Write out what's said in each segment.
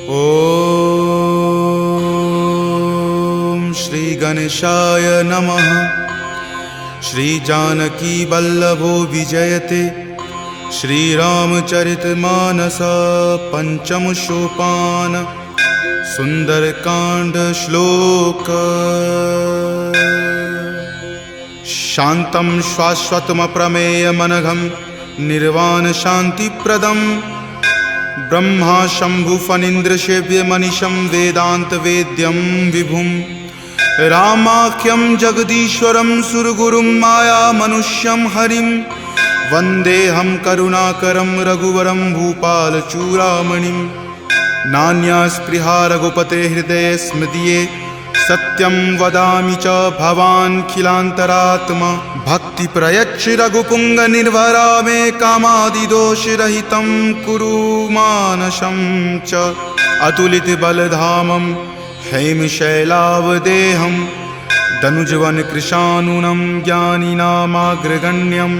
ओम श्री गणेशाय नमः। श्री जानकी वल्लभो विजयते। श्री रामचरितमानस पंचम सोपान सुंदरकांड श्लोक। शांतं शाश्वतम प्रमेय मनघम निर्वाण शांतिप्रदम ब्रह्मा शंभु फणीन्द्र सेव्य मनीषं वेदांत वेद्यं विभुं रामाख्यं जगदीश्वरं सुरगुरुं माया मनुष्यं हरिं वन्देऽहं करुणाकरं रघुवरं भूपालचूडामणिं। नान्या स्पृहा रघुपते हृदये स्मदीये सत्यं वदामि च भवान् खिलान्तरात्मा। भक्ति प्रयच्छ रघुपुंग निर्भरा मे कामादिदोषरहितं कुरु मानसं च। अतुलित बलधामं हेमशैलावदेहं दनुजवन कृशानुनं ज्ञानिनामाग्रगण्यं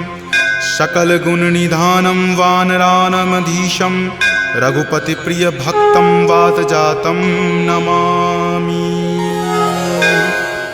सकलगुणनिधानं वानरानमधीशं रघुपतिप्रियभक्तं वातजातं नमामि।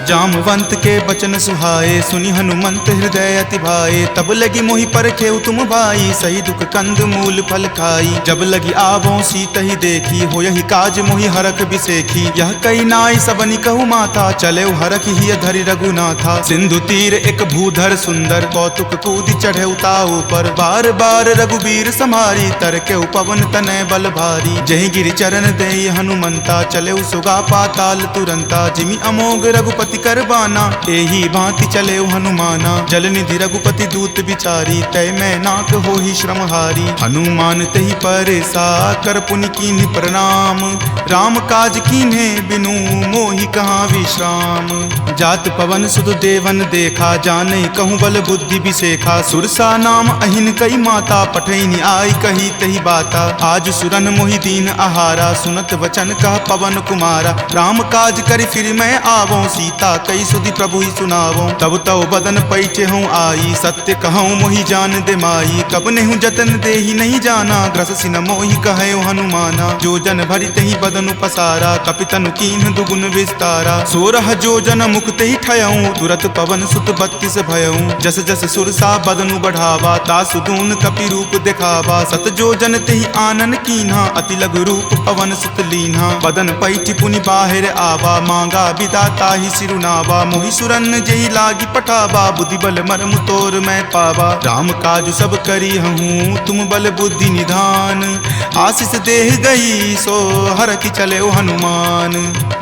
जामवंत के बचन सुहाए सुनि हनुमंत हृदय अति भाए। तब लगी मोहि परखेउ तुम भाई सही दुख कंद मूल फल खाई। जब लगी आवों सीत ही देखी हो यही काज मोहि हरख बिसेखी। यह कई नाई सबनि कहु माथा चले हरख ही धरि रघुनाथा। सिंधु तीर एक भूधर सुंदर कौतुक कूदि चढ़े ताऊ पर। बार बार रघुबीर समारी तर के पवन तनय बल भारी। जहि गिरि चरण देई हनुमंता चले सुगा पाताल तुरंता। जिमि अमोघ रघुपति करबाना एही भांति चले हनुमाना। जलनिधि रघुपति दूत बिचारी तय मैं नाक हो ही श्रमहारी। हनुमान तहि परेसा कर पुनि कीन्ह प्रणाम। राम काज कीन्हे बिनु मोहि कहाँ विश्राम। जात पवन सुत देवन देखा जाने कहूँ बल बुद्धि बिसेखा। सुरसा नाम अहिन कई माता पठैनी आई कही तही बाता। आज सुरन मोहि दीन आहारा सुनत वचन कह पवन कुमारा। राम काज करि फिर मैं आवों सीता कई सुधि प्रभु ही सुनावो। तब तव बदन पैठे हूँ आई सत्य कहूँ मोहि जान दे माई। कब नेहु जतन दे ही नहीं जाना ग्रस सिन मोहि कहे हनुमाना। जो जन भरि तहि बदन पसारा कपितनु कीन्ह दुगुन विस्तारा। 16 जो जन मुक्त ही ठयऊँ तुरत पवन सुत 32 भयऊँ। जस जस सुरसा बदनु बढ़ावा तासु दून कपि रूप दिखावा। सत जो जन तेहि आनन कीन्हा अति लघु रूप पवन सुत लीन्हा। बदन पैठि पुनि बाहिर आवा मांगा विदाता ही सिरुनावा। मोहि सुरन जेहि लागी पठावा बुद्धि बल मर्म तोर मैं पावा। राम काज सब करी हूँ तुम बल बुद्धि निधान। आशीष देह गई सो हर की चले हनुमान।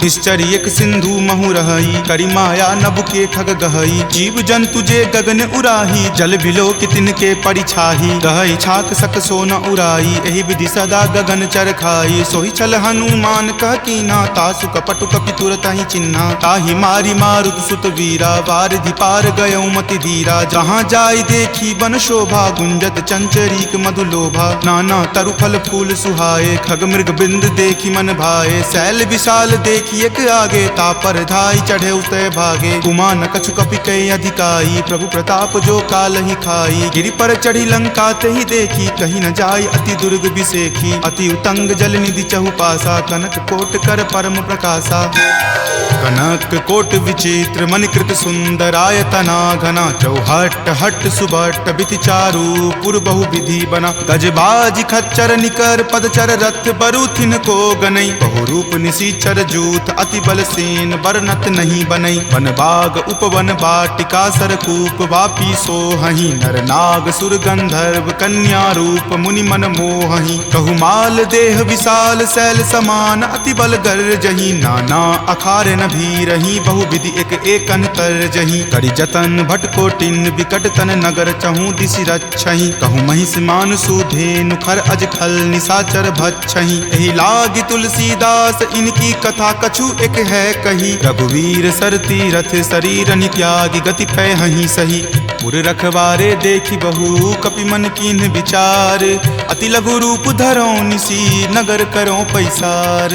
निश्चर एक सिंधु महु रही करी माया नभ के खग गहई। जीव जंतु जे गगन उराही जल बिलो कि तिनके परिछाही। गहई छाक सक सो न उराई एहि विधि सदा गगन चर खाई। सोहि छल हनुमान कह कीन्हा तासु कपटु कपि तुरत ही चिन्हा। ताहि मारी मारुत सुत वीरा वारिधि पार गयौ मति धीरा। जहाँ जाय देखी बन शोभा गुंजत चंचरीक मधु लोभा। नाना तरु फल फूल सुहाए खग मृग बिंद देखी मन भाए। शैल विशाल देखी एक आगे तापर धाई चढ़े उतय भागे। कुमान कछु कपि कई अधिकाई प्रभु प्रताप जो काल ही खाई। गिरि पर चढ़ी लंका तेहि देखी कहीं न जाय अति दुर्ग बिसेखी। अति उतंग जल निधि चहुपासा कनक कोट कर परम प्रकाशा। कनक कोट विचित्र मणिकृत सुंदरायतना घना। चौहट हट सुबट बिति चारु पुर बहु विधि बना। गजबाज खच्चर निकर पदचर रथ बरुथिन को गनई। बहु रूप निशिचर जूथ अति बल सेन बरनत नहीं बनई। वन बाग उपवन बाटिका सरकूप वापी सोहहि। नर नाग सुर गंधर्व कन्या रूप मुनि मन मोहहि। कहु माल देह विशाल शैल समान अति बल गर जही। नाना अखारे न भी रही बहु विधि एक एकन कर जही। करि जतन भट कोटिन विकट तन नगर चहु दिशि रक्षहि। कहु महिष मान सुधेनु खर अज खल निशाचर भक्षहि। एहि लागी तुलसीदास इनकी कथा कछु एक है कही। रघुवीर सर तीरथ शरीर नित्यागी गति पै हहि सही। पुर रखवारे देखी बहु कपि मन कीन्ह विचार, अति लघु रूप धरो निसी नगर करो पैसार।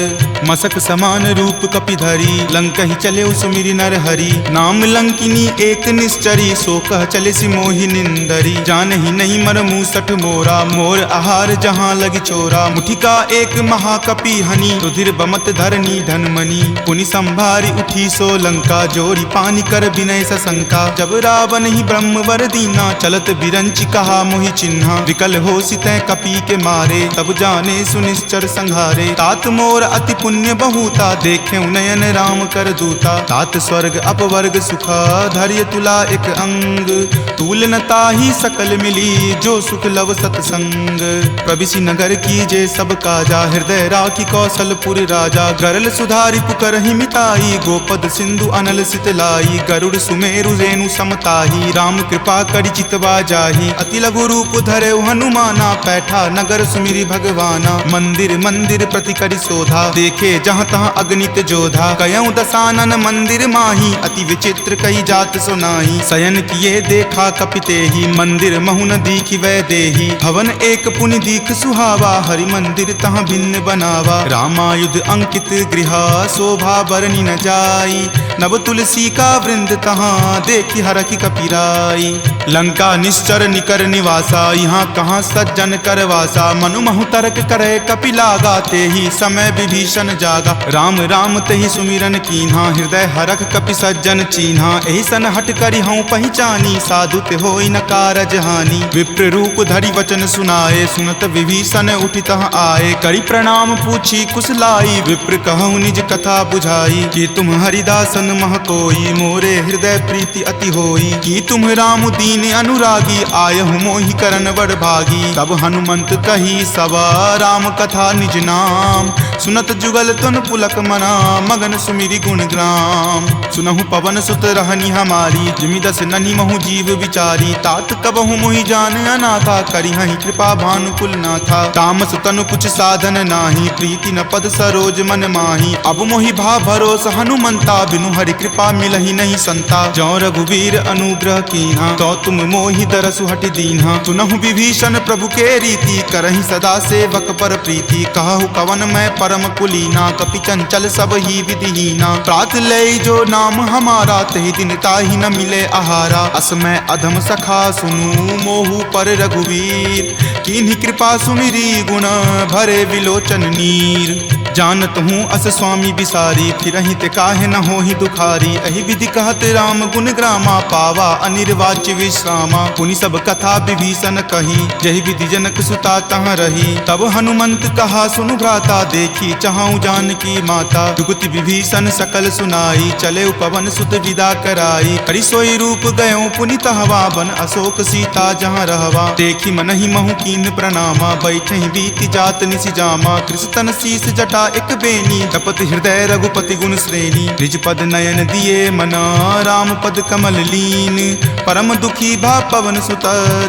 मसक समान रूप कपि धरी लंकहि चले सुमिरि नर हरि, नाम लंकिनी एक निश्चरी सो कह चले सि मोहि निंदरी। जानहि नहीं मर मूसठ मोरा मोर आहार जहाँ लगी चोरा, मुठिका एक महाकपि हनि रुधिर बमत धरनी धनमणि। पुनि संभारी उठी सो लंका जोरी पानी कर विनय सशंका, जब रावण ही ब्रह्मवर दीना चलत बिरंच कहा मोहि चिन्हा। विकल हो सितै कपि के मारे तब जाने सुनिश्चर संहारे, तात मोर अति पुण्य बहुता देखे नयन राम कर दूता। तात स्वर्ग अपवर्ग सुखा धैर्य तुला एक अंग, तूल न ताहि सकल मिली जो सुख लव सतसंग। प्रविशि नगर की जे सब काजा हृदय राखी कौशलपुर राजा, गरल सुधारि पुकरहि मिताई गोपद सिंधु अनल सितलाई। गरुड़ सुमेरु रेणु समताही राम कृपा करि चितवा जाही, अति लघु रूप धरे हनुमाना पैठा नगर सुमिरि भगवाना। मंदिर मंदिर प्रति करि शोधा देखे जहाँ तहाँ अगणित जोधा, कयऊँ दसानन मंदिर माही अति विचित्र कई जात सुनाई। शयन किए देखा कपिते ही मंदिर महुन दीखि वै देही, भवन एक पुनि दीख सुहावा हरि मंदिर तहाँ भिन्न बनावा। रामायुध अंकित गृहा शोभा बरनी न जाई, नव तुलसी का वृंद तहाँ देखी हरखि कपिराई। लंका निश्चर निकर निवासा यहाँ कहाँ सज्जन करवासा, मनु महु तर्क करे कपि लागा ते ही समय विभीषण जागा। राम राम तेहि सुमिरन कीन्हा हृदय हरख कपि सज्जन चीन्हा, एहि सन हट करि हऊँ पहचानी साधु ते होई न कारज हानि। विप्र रूप धरि वचन सुनाए सुनत विभीषण उठि तहाँ आए, करि प्रणाम पूछी कुशलाई विप्र कहूँ निज कथा बुझाई। कि तुम हरिदासन मह कोई मोरे हृदय प्रीति अति होई, कि तुम राम दीन अनुरागी आयहु मोहि करन बड़ भागी। तब हनुमंत कही सवा राम कथा निज नाम, सुनत जुगल तुन पुलक मना मगन सुमिरि गुण ग्राम। सुनहु पवन सुत रहनी हमारी जिमि दस ननि महु जीव विचारी, तात कबहु मोहि जान अनाथा करिहहि कृपा भानुकुल नाथा। तामस तनु कुछ साधन नाही प्रीति न पद सरोज मन माही, अब मोहि भा भरोस हनुमंता बिनु हरि कृपा मिलहि नहीं संता। जौ रघुवीर अनुग्रह कीन्हा तो तुम मोहि दरसु हटि दीन्हा, सुनहु विभीषण प्रभु के रीति करहि सदा सेवक पर प्रीति। कहु कवन मैं परम कुलीना कपि चंचल सब ही विधिहीना, प्रात लय जो नाम हमारा तहि दिन ताहि न मिले आहारा। अस मैं अधम सखा सुनु मोहु पर रघुवीर, कीन्ही कृपा सुमिरी गुण भरे विलोचन नीर। जानत हूँ अस स्वामी बिसारी फिरहि ते काहे न होहि दुखारी, एहि विधि कहत राम गुण ग्रामा पावा अनिर्वाच्य विश्रामा। पुनि सब कथा विभीषण कही जहि विधि जनक सुता तहाँ रही, तब हनुमंत कहा सुनु भ्राता देखी चाहूँ जानकी माता। जुगति विभीषण सकल सुनाई चले पवन सुत विदा कराई, हरि सोई रूप गयो पुनि तहवा बन अशोक सीता जहाँ रहवा। देखी मनहि महु कीन प्रणामा बैठे बीति जात निसि जामा, कृष्ण शीस जटा एक बेनी तपत हृदय रघुपति गुण श्रेणी। निज पद नयन दिए मना राम पद कमल लीन, परम दुखी भा पवन सुत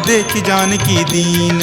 देखी जानकी दीन।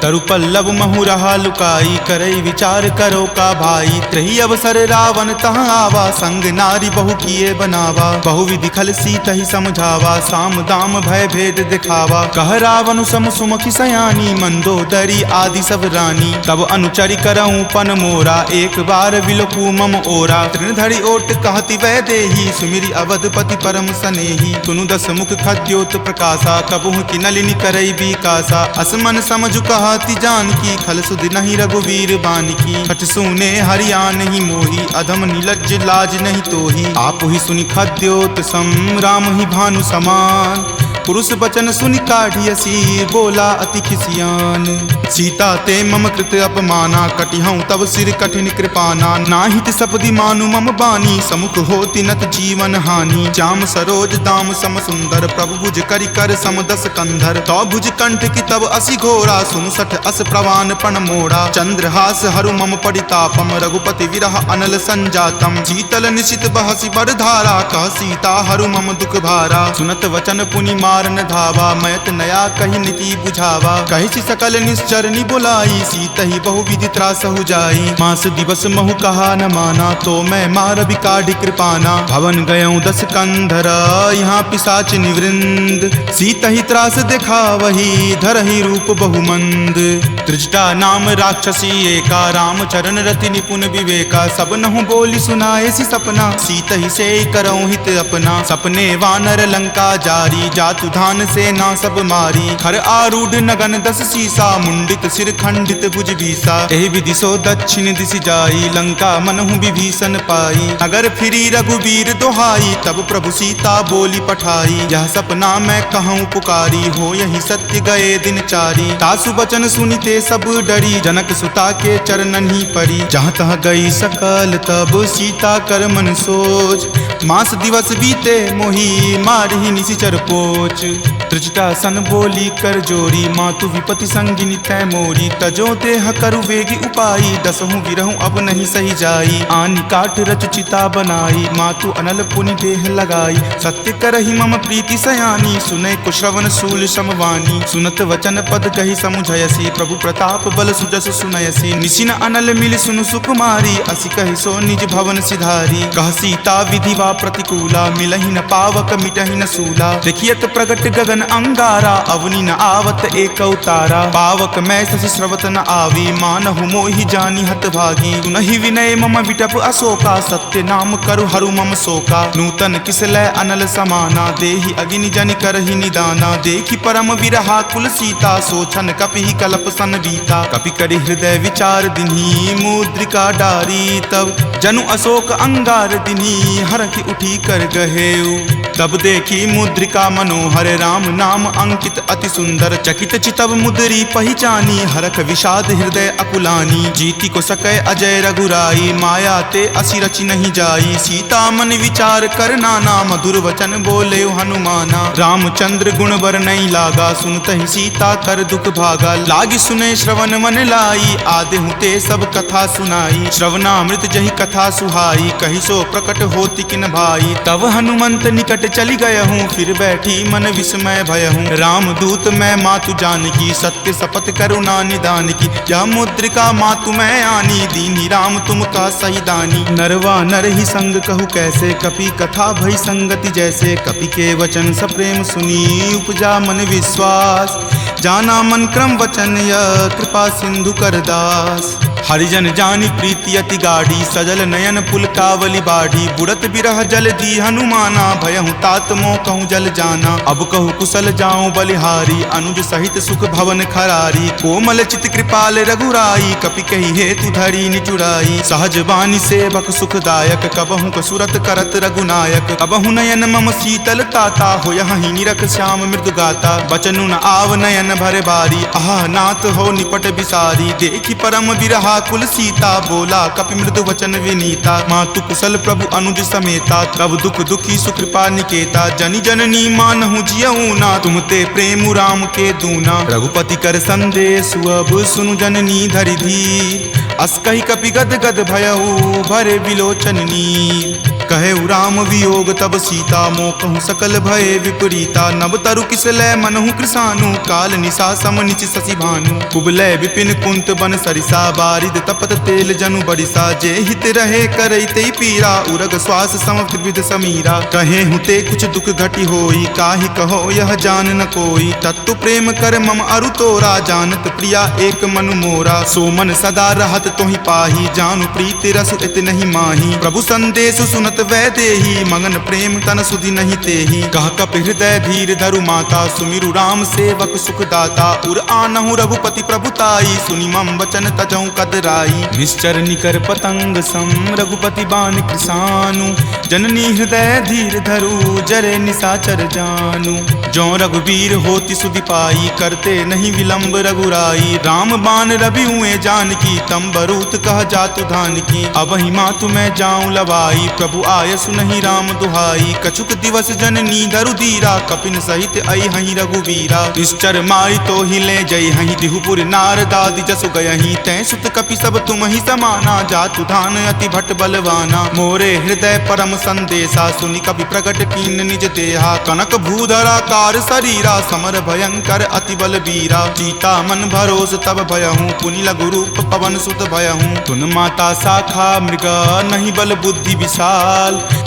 तरु पल्लव महु रहा लुकाई करई विचार करो का भाई, त्रही अवसर रावण तहाँ आवा संग नारी बहु किए बनावा। बहु विधि खल सीत ही समझावा साम दाम भय भेद दिखावा। कह रावण सम सुमुखी सयानी मंदोदरी आदि सब रानी, तब अनुचरि करऊँ पन मोरा एक बार विलोकू मम ओरा। तृणधरि ओट कहति वै देही सुमिरि अवधपति परम सनेही, सुनु दस मुख खद्योत प्रकाशा कबहुँ की नलिनी करई बीकासा। असमन समझु कहति जानकी खल सुध नहीं रघुवीर बानकी, छठ सुने हरियान ही मोही अधम नीलज्ज लाज नहीं तोही। आप ही सुनि खद्योत सम राम ही भानु समान, पुरुष बचन सुनि काढ़ियसी बोला अति खिसियान। सीता ते मम कृत अपमाना कटिहऊँ तब सिर कठिन कृपाना। नाहित सपदि मानु मम बानी समुख होति नत जीवन हानि। श्याम सरोज दाम सम सुंदर प्रभु भुज करि कर सम दस कंधर। तो भुज कंठ की तब असि घोरा सुनु सठ अस प्रवान पण मोड़ा। चंद्रहास हरु मम परितापम रघुपति विरह अनल संजातम। शीतल निशित बहसि बड़ धारा कह सीता हरु मम दुख भारा। सुनत वचन पुनि मार मारन धावा, मैत नया कही नीति बुझावा। कही सकल निश्चरनी बुलाई, सीत ही बहुविधि त्रास हो जाई। मास दिवस महु कहा न माना, तो मैं मार बिकाढ़ कृपाना। भवन गयऊं 10 कंधरा, यहाँ पिशाच निवृंद। सीत ही त्रास देखा वही, धरहि रूप बहुमंद। त्रिजटा नाम राक्षसी एका, राम चरण रति निपुण विवेका। सब नहु बोली सुनाए सी सपना, सीत ही से करऊं हित अपना। सपने वानर लंका जारी, जातु धान से ना सब मारी। खर आरूढ़ नगन 10 सीसा, मुंडित सिर खंडित भुज बीसा। एहि विधि सो दक्षिण दिश जाई, लंका मनहु विभीषण पाई। नगर फिरी रघुबीर दोहाई, तब प्रभु सीता बोली पठाई। यह सपना मैं कहूँ पुकारी, हो यही सत्य गए दिन चारी। तासु बचन सुनिते सब डरी, जनक सुता के चरणन ही परी। जहाँ तहाँ गई सकल तब सीता कर मन सोच। मास दिवस बीते मोही, मारही निशिचर पोच। त्रिजटा सन बोली कर जोरी, मातु विपति संगिनी तै मोरी। तजो देह करु वेगी उपाई, दसहु विरहु अब नहीं सही जाई। आनी काठ रच चिता बनाई, मातु अनल पुनि देह लगाई। सत्य करहि मम प्रीति सयानी, सुनै कुश्रवण शूल समवानी। सुनत वचन पद कही समुझयसी, प्रभु प्रताप बल सुजस सुनयसी। निशिन अनल मिल सुनु सुकुमारी, असि कहि सो निज भवन सिधारी। कह सीता विधिवा प्रतिकूला, मिलहि न पावक मिटहि न सूला। देखियत प्रगट गगन अंगारा, अवनि न आवत एक तारा। पावक मैं शशि श्रवत न आवी, मानहु मोहि जानी हत भागी। सुनहि विनय मम विटप अशोका, सत्य नाम करु हरु मम शोका। नूतन किसलै अनल समाना, देहि अगिनि जनि करहि निदाना। देखि परम विरहा कुल सीता, सोचन कपि कलप सन बीता। कपि करि हृदय विचार दिन्ही, मुद्रिका डारी। तब जनु अशोक अंगार दिन्ही, हरखि उठी कर गहेऊ। तब देखी मुद्रिका मनोहर, राम नाम अंकित अति सुंदर। चकित चितव मुद्री पहचानी, हरख विषाद हृदय अकुलानी। जीति को सकै अजय रघुराई, माया ते असि रचि नहीं जाई। सीता मन विचार कर नाना, मधुर वचन बोले हनुमाना। रामचंद्र गुण बर नहीं लागा, सुनत ही सीता कर दुख भागा। लागी सुने श्रवण मन लाई, आदेहु ते सब कथा सुनाई। श्रवणामृत जही कथा सुहाई, कही सो प्रकट होति किन भाई। तब हनुमंत निकट चली गया हूँ, फिर बैठी मन विस्मय भय हूँ। राम दूत मैं मातु जानकी, सत्य शपथ करुणा निदान की। यह मुद्रिका मातु मैं आनी, दीनी राम तुम का सही दानी। नरवा नर ही संग कहु कैसे, कपि कथा भई संगति जैसे। कपि के वचन सप्रेम सुनी, उपजा मन विश्वास। जाना मन क्रम वचन यह, कृपा सिंधु कर दास। हरिजन जानी प्रीति अति गाढ़ी, सजल नयन पुलकावली बाढ़ी। बुड़त बिरह जल दी हनुमाना, भयहु तात मोह कहूँ जल जाना। अब कहु कुशल जाऊं बलिहारी, अनुज सहित सुख भवन खरारी। कोमल चित कृपाल रघुराई, कपि कही हेतु धरी निचुराई। सहज बानी सेवक सुखदायक, कबहु कसुरत करत रघुनायक। कबहु नयन मम शीतल ताता, हो यही निरख श्याम मृदु गाता। बचनु न आव नयन भर बारी, आह नाथ हो निपट बिसारी। देखी परम विरहा कुल सीता, बोला कपि मृदु वचन विनीता। मातु कुशल प्रभु अनुज समेता, तब दुख दुखी सुकृपा निकेता। जनि जननी मानहु जियऊ ना, तुम ते प्रेम राम के दूना। रघुपति कर संदेश अब सुनु जननी धरि धीर। अस कहि कपि गद गद भयऊ, भरे विलोचन नीर। कहे राम वियोग तब सीता, मोह कहूँ सकल भय विपरीता। नव तरु किसलै मनहु कृसानु, काल निशा सम निच शशि भानु। कुबलै विपिन कुंत बन सरिसा, बारिद तपत तेल जनु बरिसा। जे हित रहे करैते पीरा, उरग श्वास सम त्रिविध समीरा। कहे हुते कुछ दुख घटी होई, काहि कहो यह जान न कोई। तत्तु प्रेम कर मम अरु तोरा, जानत प्रिया एक मनु मोरा। सो मन सदा रहत तोहि पाही, जानु प्रीति रसु इत नहीं माही। प्रभु संदेश सुनत वै देही, मगन प्रेम तन सुधि नहीं तेही। कह कप हृदय धीर धरु माता, सुमिरु राम सेवक सुख दाता। उर आनहु रघुपति प्रभुताई, सुनि मम वचन तजौ कदराई। निश्चर निकर पतंग सम, रघुपति बाण कृसानु। जननी हृदय धीर धरु, जरे निशाचर जानु। जो रघुवीर होति सुधि पाई, करते नहीं विलंब रघुराई। राम बाण रवि हुए जानकी, तम बरूत कह जातु धान की। अब ही मातु मैं जाऊं लवाई, प्रभु आय सुनहि राम दुहाई। कछुक दिवस जननी धरु धीरा, कपिन सहित आई हहीं रघुवीरा। निश्चर मारी तो ही ले जई हहीं, दिहुपुर नारदादि जसु गयहीं। तै सुत कपि सब तुम ही समाना, जातु धान अति भट बलवाना। मोरे हृदय परम संदेशा, सुनि कपि प्रकट कीन निज देहा। कनक भूधराकार शरीरा, समर भयंकर अति बलबीरा। सीता मन भरोस तब भयहूँ, पुनि लघु रूप पवन सुत भयहूँ। तुन माता शाखा मृग, नहीं बल बुद्धि विशाल।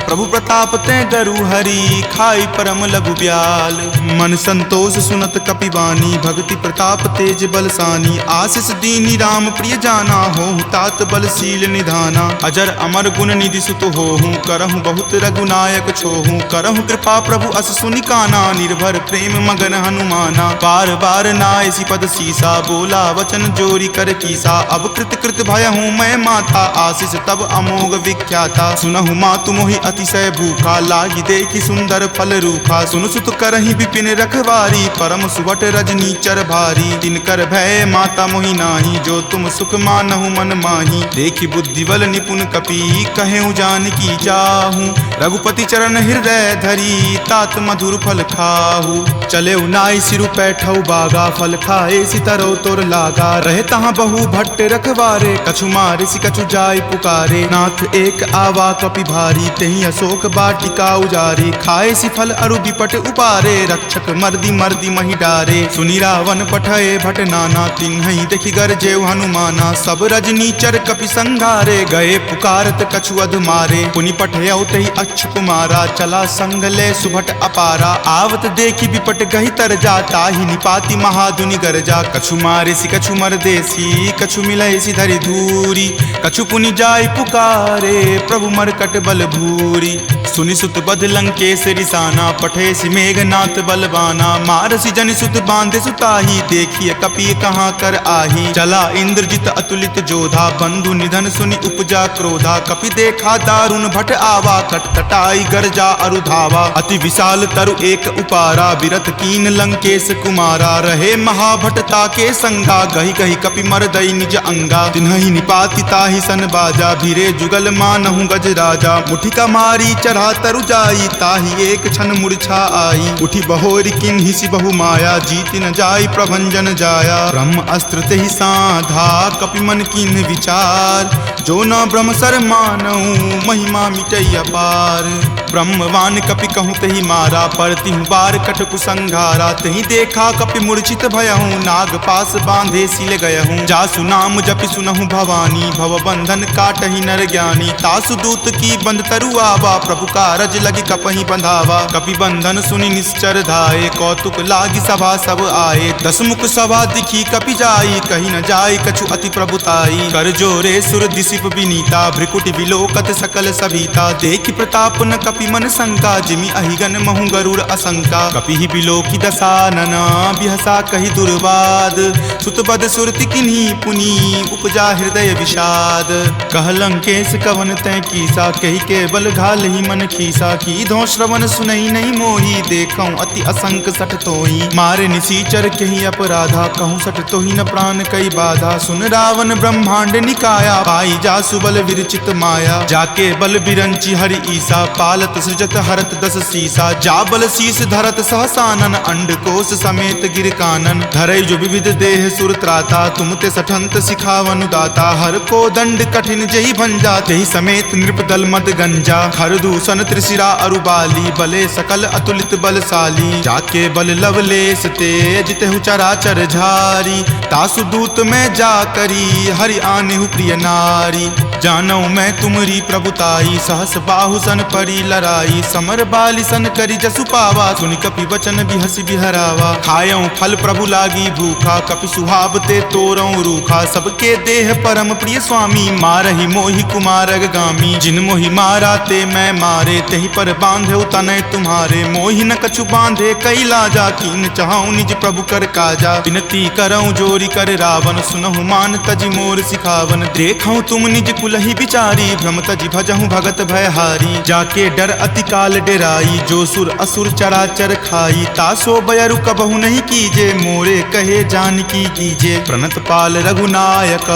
प्रभु प्रताप ते डरु हरि, खाई परम लघु ब्याल। मन संतोष सुनत कपिवानी, भक्ति प्रताप तेज बलसानी। आशीष दीनी राम प्रिय जाना, होहु तात बलशील निधाना। अजर अमर गुण निधि सुत होहूँ, करहु बहुत रघुनायक छोहूँ। करहु कृपा प्रभु अस सुनि काना, निर्भर प्रेम मगन हनुमाना। बार बार नायसी पद सीसा, बोला वचन जोरी कर कीसा। अब कृत कृत भयहूँ मैं माता, आशीष तब अमोघ विख्याता। सुनहु मातु मोहि अतिशय भूखा, लागी देखी सुंदर फल रूखा। सुन सुत करहि विपिन रखवारी, परम सुवट रजनी चर भारी। तिनकर भय माता मोहि नाही, जो तुम सुख मानहु मन माही। देखी बुद्धि बल निपुण कपि, कहेउ जानकी चाहूँ। रघुपति चरण हृदय धरी, तात मधुर फल खाहू। चले नाई सिरु पैठौ बागा, फल खाए सितरो तोर लागा। रहे तहाँ बहु भट्ट रखवारे, कछु मारे सि कछु जाय पुकारे। नाथ एक आवा कपि भारी, तेहि अशोक वाटिका उजारे। खाए सि फल अरु विपट उपारे, रक्षक मर्दी मर्दी महि डारे। सुनि रावण पठय भट नाना, तिन्हि देखि गरजेउ हनुमाना। सब रजनी चर कपि संघारे, गए पुकारत कछु अध मारे। पुनि पठयउ तेहि अच्छ कुमारा, चला संग ले सुभट अपारा। आवत देखि विपट गहि तर जा, ताहि निपाति महाधुनि गरजा। कछु मारे सि कछु मरदेसी, कछु मिलय सि धरि धूरी। कछु पुनि जाय पुकारे, प्रभु मरकट बल भूरी। सुनि सुत बध लंकेश रिसाना, पठे सि मेघनाथ बलवाना। मारसि जनि सुत बांधे सुताही, देखिए कपि कहाँ कर आही। चला इंद्रजित अतुलित जोधा, बंधु निधन सुनि उपजा क्रोधा। कपि देखा दारुण भट आवा, कटकटाई गरजा अरु धावा। अति विशाल तरु एक उपारा, विरत कीन लंकेश कुमारा। रहे महाभटता के संगा, गहि गहि कपि मरदई निज अंगा। तिन्हि निपाति ताहि सन बाजा, भीरे जुगल मानहु गज राजा। मुठिका मारी चढ़ा तरु जाई, ताहि एक क्षण मूर्छा आई। उठी बहोरी किन्हि सि बहु माया, जीति न जाई प्रभंजन जाया। ब्रह्म अस्त्र तेहि साधा, कपि मन कीन्ह विचार। जो न ब्रह्म सर मानहु, महिमा मिटई अपार। ब्रह्मवान कपि कहूँ तेहि मारा, परतिहु बार कटकु संघारा। तेहि देखा कपि मूर्छित भयहूँ, नाग पास बांधे सिल गयहूँ। जासु नाम जपि सुनहु भवानी, भव बंधन काटहि नर ज्ञानी। तासु दूत की बंध तरु आवा, प्रभु कारज लगी कपहि बंधावा। कपि बंधन सुनि निश्चर धाये, कौतुक लागी सभा सब आए। दस मुख सभा दिखी कपि जाई, कही न जाय कछु अति प्रभुताई। कर जोरे सुर दिसिप विनीता, भ्रिकुटि विलोकत सकल सभीता। देखि प्रताप न कपि मन शंका, जिमि अहिगन महु गरुड़ असंका। कपि ही बिलोकी दसानन, बिहसा कहि दुर्वाद। सुतबद सुरति किन्ही पुनि, उपजा हृदय विषाद। कह लंकेश कवन तै कीसा, कहि के बल घाल ही मन खीसा। की धो श्रवण सुनई नहीं मोही, देखऊं अति असंक सठ तोही। मारे निसीचर कहि अपराधा, कहूँ सठ तोही न प्राण कई बाधा। सुन रावण ब्रह्मांड निकाया, पाई जासु बल विरचित माया। जाके बल बिरंची हरि ईसा, पालत सृजत हरत दस सीसा। जा बल शीस धरत सहसानन, अंडकोश समेत गिर कानन। धरई जो विविध देह सुर त्राता, तुम ते सठंत सिखावनु दाता। हर को दंड कठिन जही भंजा, तेहि समेत नृपदल मद गंजा। खर दूषण त्रिशिरा अरुबाली, बले सकल अतुलित बलशाली। जाके बल लवलेश तेज, तेहु चराचर झारी। तासु दूत में जा करी, हरि आनेहु प्रिय नारी। जानौ मैं तुमरी प्रभुताई, सहस बाहु सन परी लराई। समर बाली सन करी जसु पावा, सुनि कपि वचन बिहसि बिहरावा। खायऊं फल प्रभु लागी भूखा, कपि सुहावते तोरऊं रूखा। सबके देह परम प्रिय स्वामी, मारहि मोहि कुमारग गामी। जिन मोहि मारा ते मैं मारे, तेहि पर बांधे तनय तुम्हारे। मोहि न कछु बांधे कई लाजा, कीन चाहूं निज प्रभु कर काजा। विनती करऊं जोरी कर रावण, सुनहु मान तजि मोर सिखावन। देखऊं तुम निज कुलहि बिचारी, भ्रम तजि भजहूं भगत भयहारी। जाके डर अति काल डेराई, जो सुर असुर चराचर खाई। तासो बयरु कबहु नहीं कीजे, मोरे कहे जानकी कीजे। प्रणत पाल रघुनायक,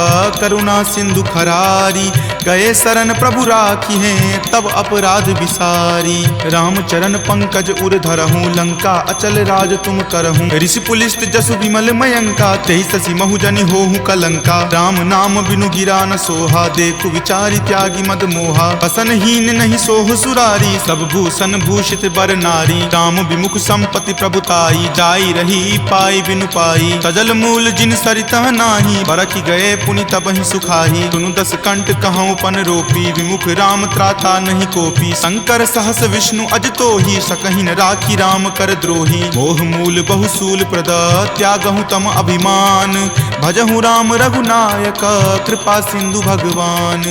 करुणा सिंधु खरारी। गए शरण प्रभु राखी हैं तब अपराध विसारी। राम चरण पंकज उर धरहूँ लंका अचल राज तुम करहूँ। ऋषि पुलिस्त जसु विमल मयंका तेहि शशि महुजनि होहु कलंका। राम नाम बिनु गिरा न सोहा देखु विचारी त्यागी मद मोहा। बसनहीन नहीं सोह सुरारी सब भूषण भूषित बर नारी। राम विमुख संपत्ति प्रभुताई जाई रही पाई बिनु पाई। सजल मूल जिन सरितह नाही बरखि गए पुनि तबहि सुखाही। सुनु दस कंठ कहूँ पन रोपी विमुख राम त्राता नहीं कोपी। शंकर सहस विष्णु अज तोहि सकहि न राखी राम कर द्रोही। मोह मूल बहुसूल प्रद त्यागहु तम अभिमान। भजहु राम रघुनायक कृपा सिंधु भगवान।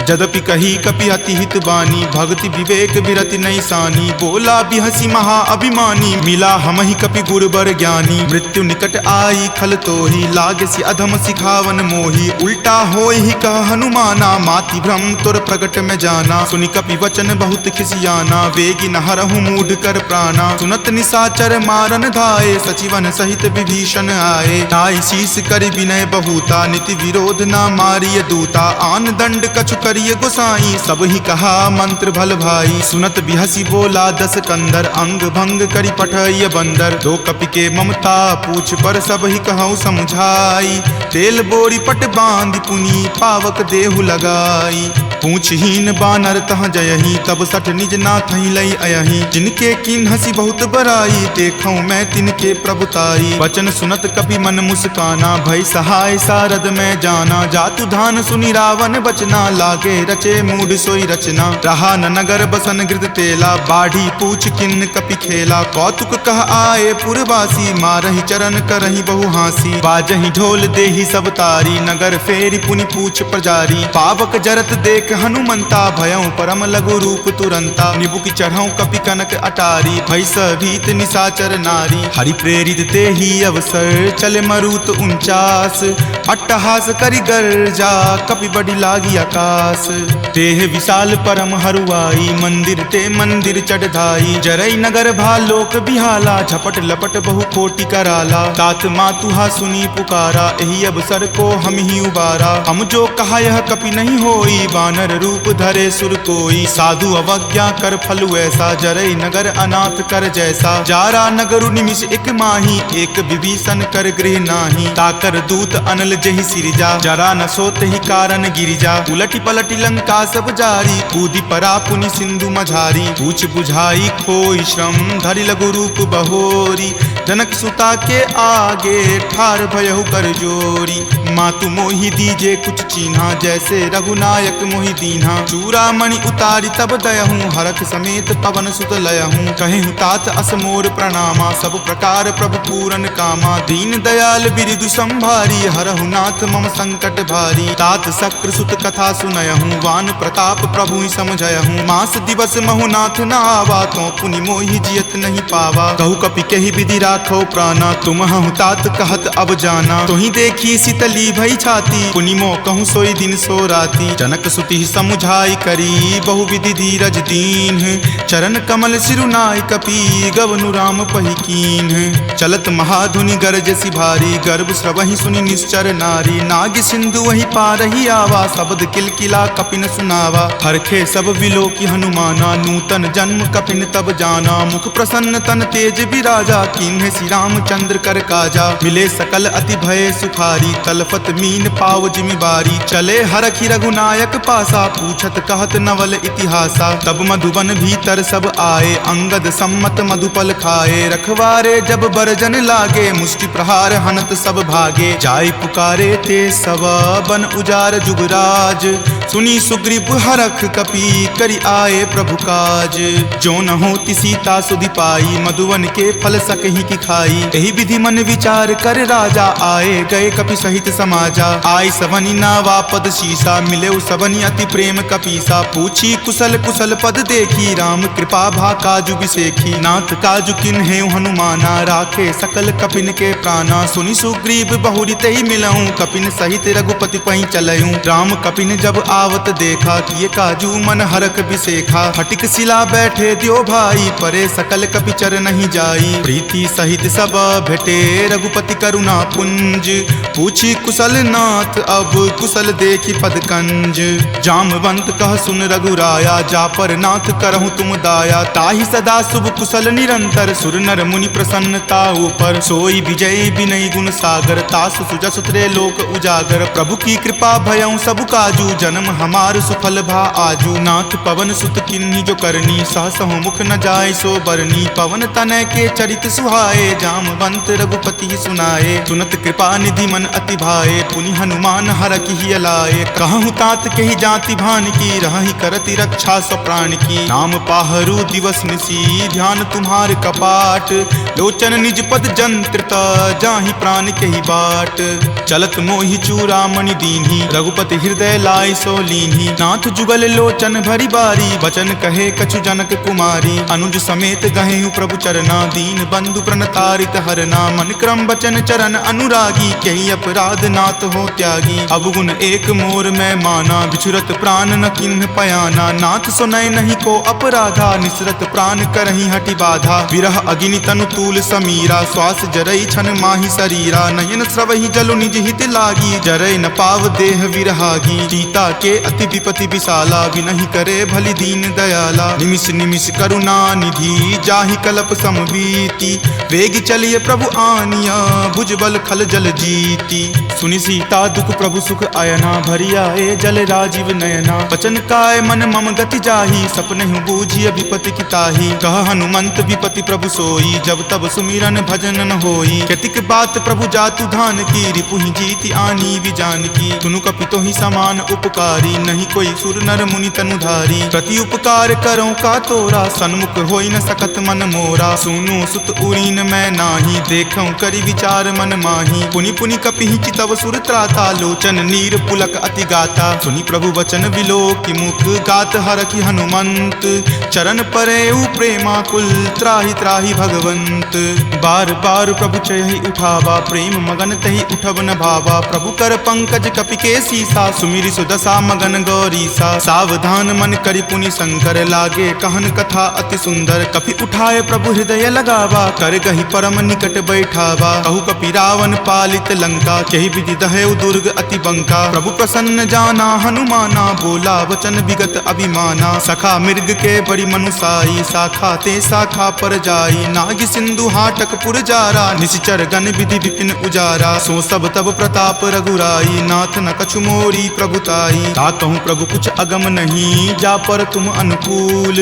जदपि कही कपि अति हित बानी भक्ति विवेक विरति नहीं सानी। बोला बिहसी महा अभिमानी मिला हमहि कपि गुरबर ज्ञानी। मृत्यु निकट आई खल तोहि लागसी अधम सिखावन मोही। उल्टा होय ही कह हनुमाना माति भ्रम तुर प्रगट में जाना। सुनि कपि वचन बहुत खिसियाना वेगी न हरहु मूढ़ कर प्राणा। सुनत निशाचर मारन धाये सचिवन सहित विभीषण आए। नाई शीस कर विनय बहुता नीति विरोध न मारिय दूता। आन दंड कछु करिय गोसाई सब ही कहा मंत्र भल भाई। सुनत बिहसी बोला दस कंदर अंग भंग करि पठय बंदर। दो कपि के ममता पूछ पर सब ही कहूँ समझाई। तेल बोरी पट बांध पुनी पावक देहु लगाई। पूछहीन बानर तह जयही तब सठ निज नाथ लई अयही। जिनके किन हसी बहुत बराई देखूं मैं तिनके प्रभुताई। वचन सुनत कपि मन मुस्काना भय सहाय सारद में जाना। जातु धान सुनि रावण बचना लागे रचे मूढ़ सोई रचना। रहा न नगर बसन गृद तेला बाढ़ी पूछ किन कपि खेला। कौतुक कह आए पुरवासी मारहि चरण करहि बहु हासी। बाजहि ढोल देहि सब तारी नगर फेरी पुनि पूछ प्रजारी। पावक जरत देख हनुमंता भयं परम लघु रूप तुरंता। निबुक चढ़ऊ कपि कनक अटारी भय भीत निशाचर नारी। हरि प्रेरित तेहि अवसर चले मरुत 49। अट्टहास करि गर्जा कपि बड़ी लागी आकाश। देह विशाल परम हरुआई मंदिर ते मंदिर चढ़ाई। जरई नगर भालोक बिहाला झपट लपट बहु कोटि कराला। तात मातुहा सुनी पुकारा एहि अवसर को हम ही उबारा। हम जो कहा यह कपि नहीं होई वानर रूप धरे सुर कोई। साधु अवज्ञा कर फलु ऐसा जरई नगर अनाथ कर जैसा। जारा नगरु निमिष एक माही एक विभीषण कर गृह नाही। ताकर दूत अनल जहि सिरिजा जरा न सोत ही कारण गिरिजा। उलटी पलटी लंका सब जारी कूदी परा पुनि सिंधु मझारी। पूछ बुझाई खोई श्रम धरि लघु रूप बहोरी। जनक सुता के आगे ठार भयहु कर जोरी। मातु मोहि दीजे कुछ चीन्हा जैसे रघुनायक मोहि दीन्हा। चूड़ामणि उतारी तब दयहूँ हरख समेत पवन सुत लयहूँ। कहेहु तात असमोर प्रणामा सब प्रकार प्रभु पूरन कामा। दीन दयाल बिरिदु संभारी हरहु नाथ मम संकट भारी। तात शक्र सुत कथा सुनयहूँ वान प्रताप प्रभु ही समझयहूँ। मास दिवस महु नाथ न आवा तो पुनि मोहि जियत नहीं पावा। कहु कपि कहि विधि राखो प्राणा तुम हूँ तात कहत अब जाना। तुहि देखी शीतली भई छाती पुनि मो कहूँ सोई दिन सो राती। जनक सुति समुझाई करी बहु विधि धीरज दीन। चरण कमल सिरुनाय कपि गवनु राम पहि कीन। चलत महाधुनि गरजसि भारी गर्भ स्रवहि सुनि निश्चर नारी। नाग सिंधु वही पारहि आवा शब्द किलकिला कपिन सुनावा। हरखे सब विलोकी हनुमाना नूतन जन्म कपिन तब जाना। मुख प्रसन्न तन तेज विराजा कीन्हे श्री रामचंद्र कर काजा। मिले सकल अति भय सुखारी तलफत मीन पाव जिमिबारी। चले हरखि रघुनायक पासा पूछत कहत नवल इतिहासा। तब मधुबन भीतर सब आए अंगद सम्मत मधुपल खाए। रखवारे जब बरजन लागे मुष्टि प्रहार हनत सब भागे। जाय पुकारे ते सब बन उजार जुगराज। सुनी सुग्रीव हरख कपि करि आए प्रभु काज। जो न होती सीता सुधि पाई मधुवन के फल सकहि की खाई। एहि विधि मन विचार कर राजा आए गए कपि सहित समाजा। आय सवनि नावा पद शीसा मिले सबनि अति प्रेम कपीसा। पूछी कुशल कुशल पद देखी राम कृपा भा काजु बिसेखी। नाथ काजु किन्हे हनुमाना राखे सकल कपिन के प्राणा। सुनि सुग्रीव बहुरी तहि मिलऊं कपिन सहित रघुपति पहि चलऊं। राम कपिन जब आवत देखा किए काजू मन हरख बिसेखा। फटिक सिला बैठे दियो भाई परे सकल कपि चर नहीं जाई। प्रीति सहित सब भेटे रघुपति करुणा पुंज। पूछी कुशल नाथ अब कुशल देखी पद कंज। जामवंत कह सुन रघुराया जा पर नाथ करहु तुम दाया। ताहि सदा शुभ कुशल निरंतर सुर नर मुनि प्रसन्नता ऊपर। सोई विजय विनय गुण सागर तासु सुजस त्रैलोक उजागर। प्रभु की कृपा भयउ सब काजू जन्म हमार सुफल भा आजू। नाथ पवन सुत किन्ही जो करनी सहसहु मुख न जाय सो बरनी। पवन तनय के चरित सुहाए जामवंत रघुपति सुनाए। सुनत कृपा निधि मन अति भाए पुनि हनुमान हरखि हिय लाए। कहूँ तात के ही जाति भान की रहि करति रक्षा सो प्राण की। नाम पाहरू दिवस निसी ध्यान तुम्हार कपाट। लोचन निज पद जंत्रित जाहि प्राण के ही बाट। चलत मोहि चूड़ामणि दीन्ही रघुपति हृदय लाय सो लीन्ही। नाथ जुगल लोचन भरी बारी वचन कहे कछु जनक कुमारी। अनुज समेत गहेहु प्रभु चरना दीन बंधु प्रणतारित हरना। मन क्रम वचन चरण अनुरागी कही अपराध नाथ हो त्यागी। अवगुण एक मोर में माना बिछुरत प्राण न किन्ह पयाना। नाथ सुनय नहीं को अपराधा निसरत प्राण करही हटि बाधा। विरह अग्नि तनु तूल समीरा श्वास जरई छन माही शरीरा। नयन स्रवहि जलु निज हित लागी जरय न पाव देह विरहागी। सीता के अति विपति विशाला विनहि करे भली दीन दयाला। निमिष निमिष करुणा निधि जाहि कलप समबीति। वेग चलिए प्रभु आनिया भुजबल खल जल जीती। सुनि सीता दुख प्रभु सुख अयना भरिया ए जल राजीव नयना। वचन काय मन मम गति जाही सपनेहु बूझिय विपति की ताही। कह हनुमंत विपति प्रभु सोई जब तब सुमिरन भजन न होई। केतिक बात प्रभु जातु धान की रिपुहि जीति आनी विजान की। सुनु कपितो ही समान उपकारी नहीं कोई सुर नर मुनि तनुधारी। प्रति उपकार करो का तोरा सन्मुख होई न सकत मन मोरा। सुनु सुत उरीन मैं नाही देखऊं करि विचार मन माही। पुनि पुनि कपिहि चितव सुर त्राता लोचन नीर पुलक अति गाता। सुनि प्रभु वचन विलोकि मुख गात हरखि हनुमंत। चरण परेउ प्रेमा कुल त्राहि त्राहि भगवंत। बार बार प्रभु चयहि उठावा प्रेम मगन तहि उठब न भावा। प्रभु कर पंकज कपि के सीसा सुमिरि सुदशा मगन गौरीसा। सावधान मन करि पुनि शंकर लागे कहन कथा अति सुंदर। कपि उठाए प्रभु हृदय लगावा कर गहि परम निकट बैठावा। कहु कपि रावण पालित लंका केहि विधि दहेउ दुर्ग अति बंका। प्रभु प्रसन्न जाना हनुमाना बोला वचन विगत अभिमाना। सखा मृग के बड़ी मनुसाई शाखा ते शाखा पर जाई। नाग सिंधु हाटक पुर जारा निशिचर गण विधि विपिन उजारा। सो सब तब प्रताप रघुराई नाथ न कछु मोरी प्रभुताई। ताकहु प्रभु कुछ अगम नहीं जा पर तुम अनुकूल।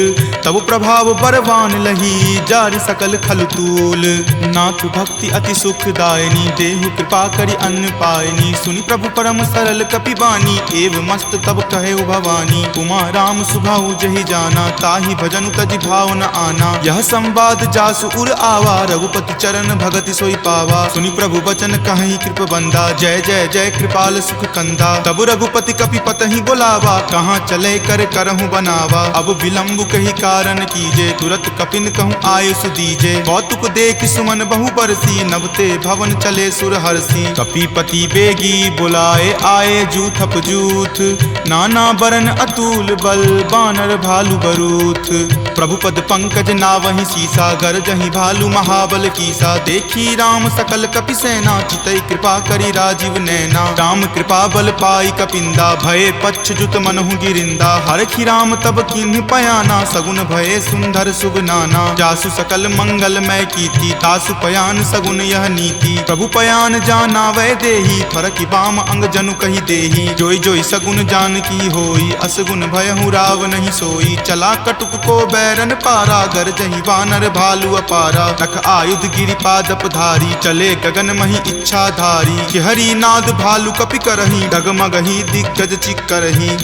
तब प्रभाव बरवान लही जारि सकल खल तूल। नाथ भक्ति अति सुखदायनी देहु कृपा करि अन्न पायनी। सुनि प्रभु परम सरल कपि बानी एव मस्त तब कहे भवानी। उमा राम सुभाऊ जहि जाना ताहि भजनु तजि भाव न आना। यह संवाद जासु उर आवा रघुपति चरण भगति सोई पावा। सुनि प्रभु वचन कहि कृप बंदा जय जय जय कृपाल सुख कंदा। तब रघुपति कपि पतहि बोलावा कहाँ चले कर करहु बनावा। अब विलंब कही कारण कीजे तुरत कपिन कहूँ आयुष दीजे। कौतुक देख सुमन बहु बरसी नभते भवन चले सुर हरसी। कपिपति बेगी बुलाए आए जूथप जूथ। नाना बरन अतुल बल बानर भालु बरूथ। प्रभु पद पंकज नावहि सीसा गरजहि भालु महाबल कीसा। देखी राम सकल कपि सेना चितई कृपा करि राजीव नैना। राम कृपा बल पाई कपिंदा भये पच्छ जुत मनहु गिरिंदा। हरखि राम तब किन्ह पयाना सगुन भये सुंदर सुगनाना। जासु सकल मंगलमय कीर्ति तासु पयान सगुन यह नीति। प्रभु पयान जाना वै देही फरकि बाम अंग जनु कहि देही। जोई जोई सगुन जान की होई असगुन भयहु राव नहीं सोई। चला कटुक को बैरन पारा गरजहि वानर भालु अपारा। रख आयुध गिरि पादप धारी चले गगन मही इच्छा धारी। हरि नाद भालु कपि करही डगमगहि दिग्गज चिक्करही।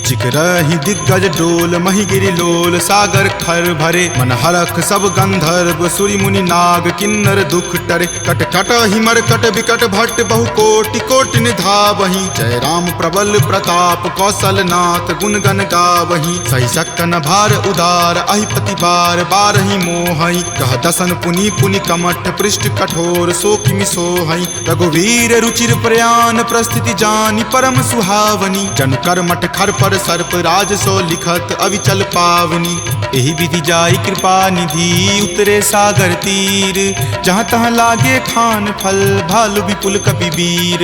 चिकरहि दिग्गज डोल मही गिरि लोल सागर खर भरे। मन हरख सब गंधर्व सुरि मुनि नाग किन्नर दुख टरे। कट कट हिमर कट विकट भट्ट बहु कोटि कोटि निधावहि। जय राम प्रबल प्रताप कौशल नाथ गुण गण गावहि। सही सकन भार उदार अहिपति बार बारहि मोहहि। कह दसन पुनि पुनि कमठ पृष्ठ कठोर सो किमि सोहहि। रघुवीर रुचिर प्रयाण प्रस्थिति जानि परम सुहावनी। जन कर मठ खर पर सर्प राज सो लिखत अविचल पावनी। एही विधि जाई कृपा निधि उतरे सागर तीर, जहाँ तहाँ लागे खान फल भालु विपुल कपि वीर।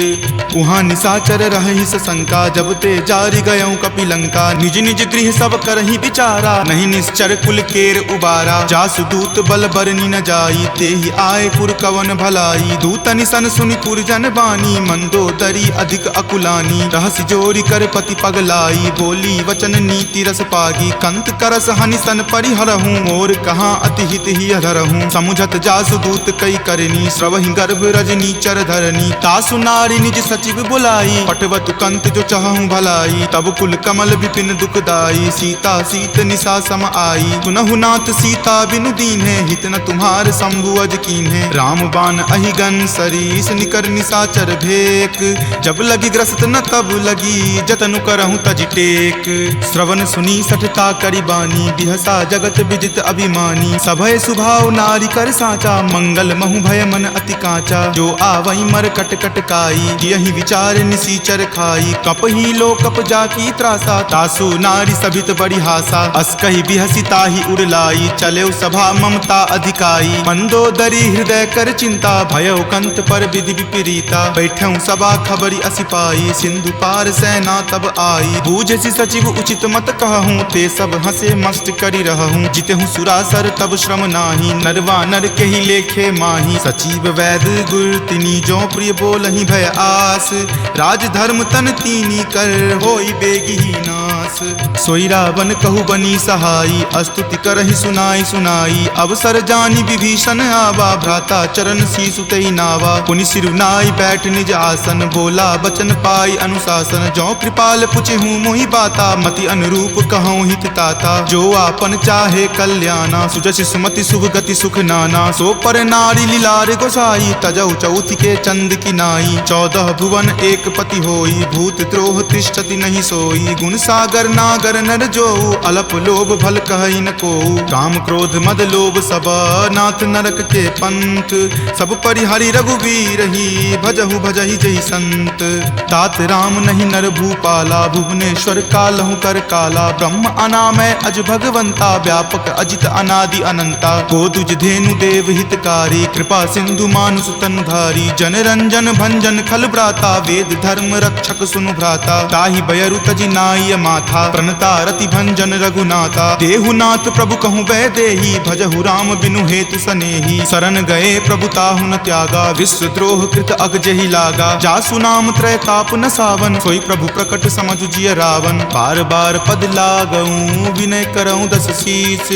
उहाँ निशाचर रही सशंका जब ते जारी गयऊँ कपिलंका। निज निज गृह सब करही विचारा नहीं निश्चर कुल केर उबारा। जासु दूत बल बरनी न जाई तेहि आए पुर कवन भलाई। दूत निसन सुनि पुरजन बानी मंदोदरी अधिक अकुलानी। रहसि जोरी कर पति पगलाई बोली वचन नीति रस पागी। कंत करस हनिसन परिहरहूँ मोर कहाँ अति हित ही अधरहूँ। समुझत जासु दूत कई करनी श्रवहि गर्भ रजनी चर धरनी। तासु नारी निज सचिव बुलाई पटवतु कंत जो चाहूं भलाई। तब कुल कमल विपिन दुखदाई सीता सीत निशा सम आई। सुनहु नाथ सीता बिनु दीन्हे हित न तुम्हार शंभु अज कीन्हे। राम बाण अहिगन सरीस निकर निशाचर भेक। जब लगी ग्रस्त न तब लगी जतनु करहूं तज टेक। श्रवण सुनी सठता करी बानी बिहसा जगत विजित अभिमानी। सभय सुभाव नारी कर साचा मंगल महु भय मन अति काचा। जो आवई मर कट कट काई यही विचार निसीचर खाई। कप ही लो कप जाकी त्रासा तासु नारी सभित बड़ी हासा। अस कही बिहसी ताही उड़लाई चले सभा ममता अधिकाई। मंदोदरी हृदय कर चिंता भयो कंत पर विधि विपरीता। बैठऊ सभा खबरी असिपाई सिंधु पार सेना तब आई। बूझसी सचिव उचित मत कहूँ ते सब हंसे मस्त करी रहूँ। जितहूँ सुरासर तब श्रम नाही नरवा नर के ही लेखे माही। सचिव वैद गुर तिनी जो प्रिय बोलहि भय आस। राज धर्म तन तीनी कर होई बेगी ही नास। सोई रावण कहु बनी सहाई अस्तुति करहि सुनाई सुनाई। अवसर जानी विभीषण आवा भ्राता चरण शीसु तहि नावा। पुनि सिरुनाई बैठ निज आसन बोला बचन पाई अनुशासन। जो कृपाल पुछहूँ मोहि बाता मति अनुरूप कहूँ हित ताता। जो आपन चाहे कल्याणा सुजस सुमति शुभ गति सुख नाना। सो पर नारी लीलार गोसाई तजौ चौथ के चंद की नाई। 14 भुवन एक पति होई भूत द्रोह तिष्ठति नहीं सोई। गुण सागर नागर नर जो अलप लोभ भल कहई न को। काम क्रोध मद लोभ सब नाथ नरक के पंथ। सब परिहरि रघुवीर ही भजहु भजहि जहि संत। तात राम नहीं नर भूपाला भुवनेश्वर कालहु कर काला। ब्रह्म अनामय अज भगवंता व्यापक अजित अनादि अनंता। गोदुज धेनु देव हितकारी कृपा सिंधु मानुष तनुधारी। जन रंजन भंजन खल भ्राता वेद धर्म रक्षक सुनु भ्राता। ताहि बयरु तजि नाय माथा प्रणता रति भंजन रघुनाथा। देहुनाथ प्रभु कहूँ वै देही भजहु राम बिनु हेतु सनेही। शरण गए प्रभु ताहु न त्यागा विश्व द्रोह कृत अग जहि लागा। जासु नाम त्रय ताप न सावन सोई प्रभु प्रकट समझु जिय रावण। बार बार पद लागऊं विनय करऊं दस शीस।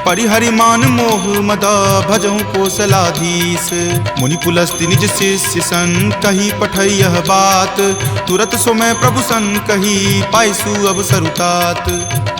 परिहरि मान मोह मद भजहु कोसलाधीश। मुनि पुलस्ति निज शिष्य सन कही पठई यह बात। तुरत सो मैं प्रभु सन कही पाइसु अवसर तात।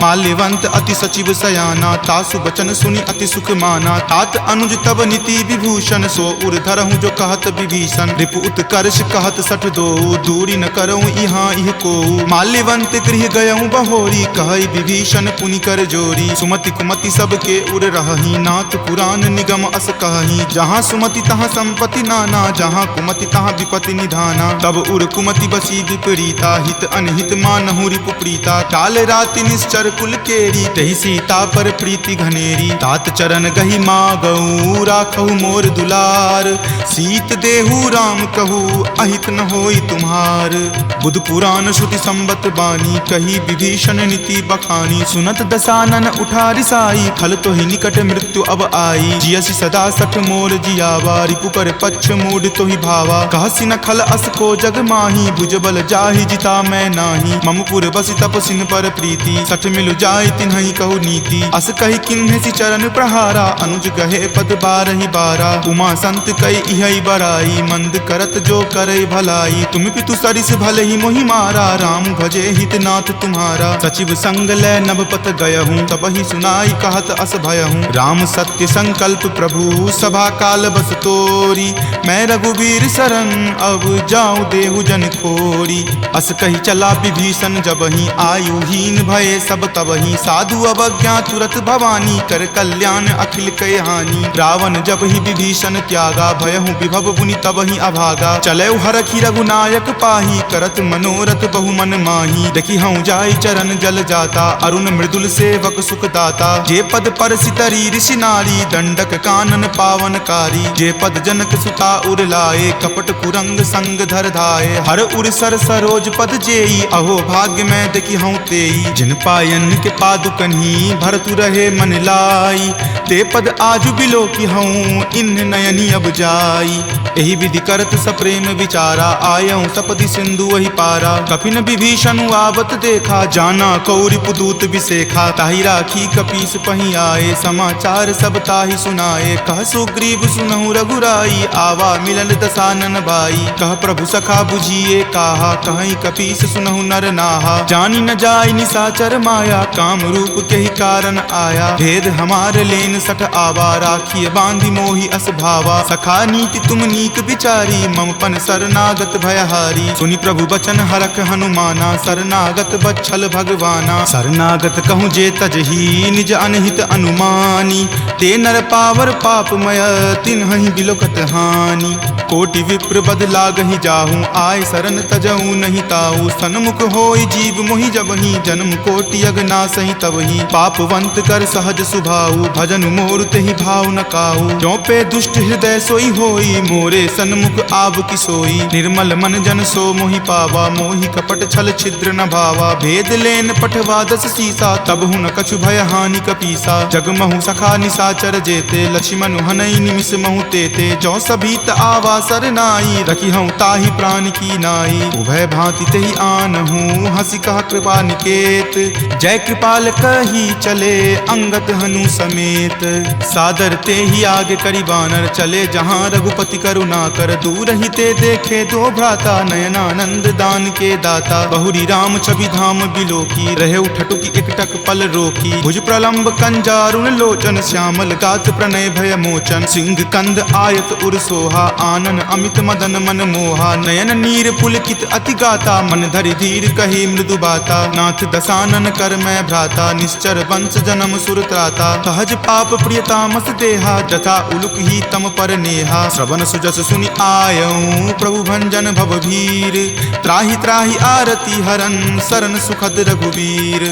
माल्यवंत अति सचिव सयाना तासु बचन सुनि अति सुख माना। तात अनुज तब नीति विभूषण सो उर धरहूँ जो कहत विभीषण। रिपु उत्कर्ष कहत सठ दो दूरी न करऊँ यहाँ इह को। माल्यवंत गृह गयऊँ बहोरी कहई विभीषण पुनि कर जोरी। सुमति कुमति सबके उर रहही नाथ पुराण निगम अस कहही। जहाँ सुमति तहाँ संपत्ति नाना जहाँ कुमति तहाँ विपत्ति निधाना। तब उर कुमति बसी विपरीता हित अनहित मानहु रिपु प्रीता। काल राति निश्चर कुल केरी तहि सीता पर प्रीति घनेरी। तात चरण गहि मागऊ राखहु मोर दुलार। सीत देहु राम कहू अहित न होई तुम्हार। बुध पुराण श्रुति संबत बानी कही विभीषण नीति बखानी। सुनत दसानन उठा रिसाई खल तो ही निकट मृत्यु अब आई। जियसि सदा सठ मोर जियावा रिपु पर पक्ष मूड तो ही भावा। कहसि न खल अस को जग माही भुजबल जाहि जिता मैं नाही। ममपुर बसि तपसिन पर प्रीति सठ मिलु जाय तिन्हि कहु नीति। अस कही किन्हेसि चरण प्रहारा अनुज गहे पद बारहि बारा। उमा संत कई इहै बराई मंद करत जो करई भलाई। तुम पितु सरिस भले ही मोहि मारा राम भजे हित नाथ तुम्हारा। सचिव संग लै नभ पत गयहूँ तब ही सुनाई कहत अस भयहूँ। राम सत्य संकल्प प्रभु सभा काल बस तोरी। मैं रघुवीर शरण अब जाऊँ देहु जन खोरी। अस कही चला विभीषण जबहि आयुहीन भये सब तबहि। साधु अवज्ञा तुरत भवानी कर कल्याण अखिल कय हानि। रावण जब ही विभीषण त्यागा भयहु विभव बुनि तबहि अभागा। चले हरखि रघुनायक पाही करत मनोरथ बहु मन माही। देखि हूँ जाई चरण जल जाता, अरुण मृदुल सेवक सुख दाता। जे पद पर सितरी ऋषि नारी, दंडक कानन पावनकारी। जे पद जनक सुता उर लाए, कपट कुरंग संग धर धाये। हर उर सर सरोज पद जेई, अहो भाग्य में देखी हूँ तेई। जिन पायन के पादुकन्ही, भरतु रहे मन लाई। ते पद आजु बिलो की हूँ, इन नयनी अब जाई। एहि विधि करत सप्रेम विचारा, आयऊँ सपदि सिंधु वही पारा। कपिन विभीषण आवत देखा, जाना कौरि पुदूत विसेखा। ताहि राखी कपीस पही आए, समाचार सब ताहि सुनाए। कह सुग्रीव सुनहु रघुराई, आवा मिलल दसानन भाई। कह प्रभु सखा बुझिए काहा, कहीं कपीस सुनहु नर नाहा। जानी न जाय निसाचर माया, काम रूप के ही कारण आया। भेद हमार लेन सठ आवा, राखिए बांधि मोहि अस भावा। सखा नीति तुम नीक विचारी, मम पन शरणागत भयहारी। सुनि प्रभु बचन हरख हनुमाना, शरणागत बच्छल भगवाना। शरणागत कहूँ जे तजही, निज अनहित अनुमानी। ते नर पावर पापमय, तिन्हहि बिलोकत हानि। कोटि विप्र बद लागहि जाहूँ, आय शरण तजहूँ नहीं ताऊ। सन्मुख होय जीव मोहि जबहि, जन्म कोटि अगनासहि तबहि। पापवंत कर सहज सुभाऊ, भजन मोर तेहि भाव न काऊ। जो पे दुष्ट हृदय सोई होई, मोरे सन्मुख आव की सोई। निर्मल मन जन सो मोहि पावा, मोहि कपट छल छिद्र न भावा। भेद लेन पठवा दस सीसा, तब हुन कछु भय हानि कपीसा। जग महु सखा निसाचर जेते, लक्ष्मण हनई निमिष महु तेते। जो सभीत आवा सरनाई, रखी हूँ ताहि प्राण की नाई। उभय भांति तेहि आनहूँ, हंसी कहा कृपा निकेत। जय कृपाल कही चले, अंगत हनु समेत। सादर ते ही आगे करी बानर, चले जहाँ रघुपति करुणा कर। दूर ही ते देखे दो भ्राता, नयनानंद दान के दाता। बहुरी राम छवि धाम बिलोकी, रहे उठटुकी एकटक पल रोकी। भुज प्रलंब कंजारुण लोचन, श्यामल गात प्रणय भय मोचन। सिंह कंद आयत उर सोहा, आनन अमित मदन मन मोहा। नयन नीर पुलकित अति गाता, मन धरि धीर कही मृदु बाता। नाथ दसानन कर मैं भ्राता, निश्चर वंश जन्म सुर त्राता। सहज पाप प्रियतामस देहा, जथा उलुक ही तम पर नेहा। श्रवण सुजस सुनि आयऊँ, प्रभु भंजन भवभीर। त्राहि त्राहि आरती हरन, शरण सुखद रघुवीर।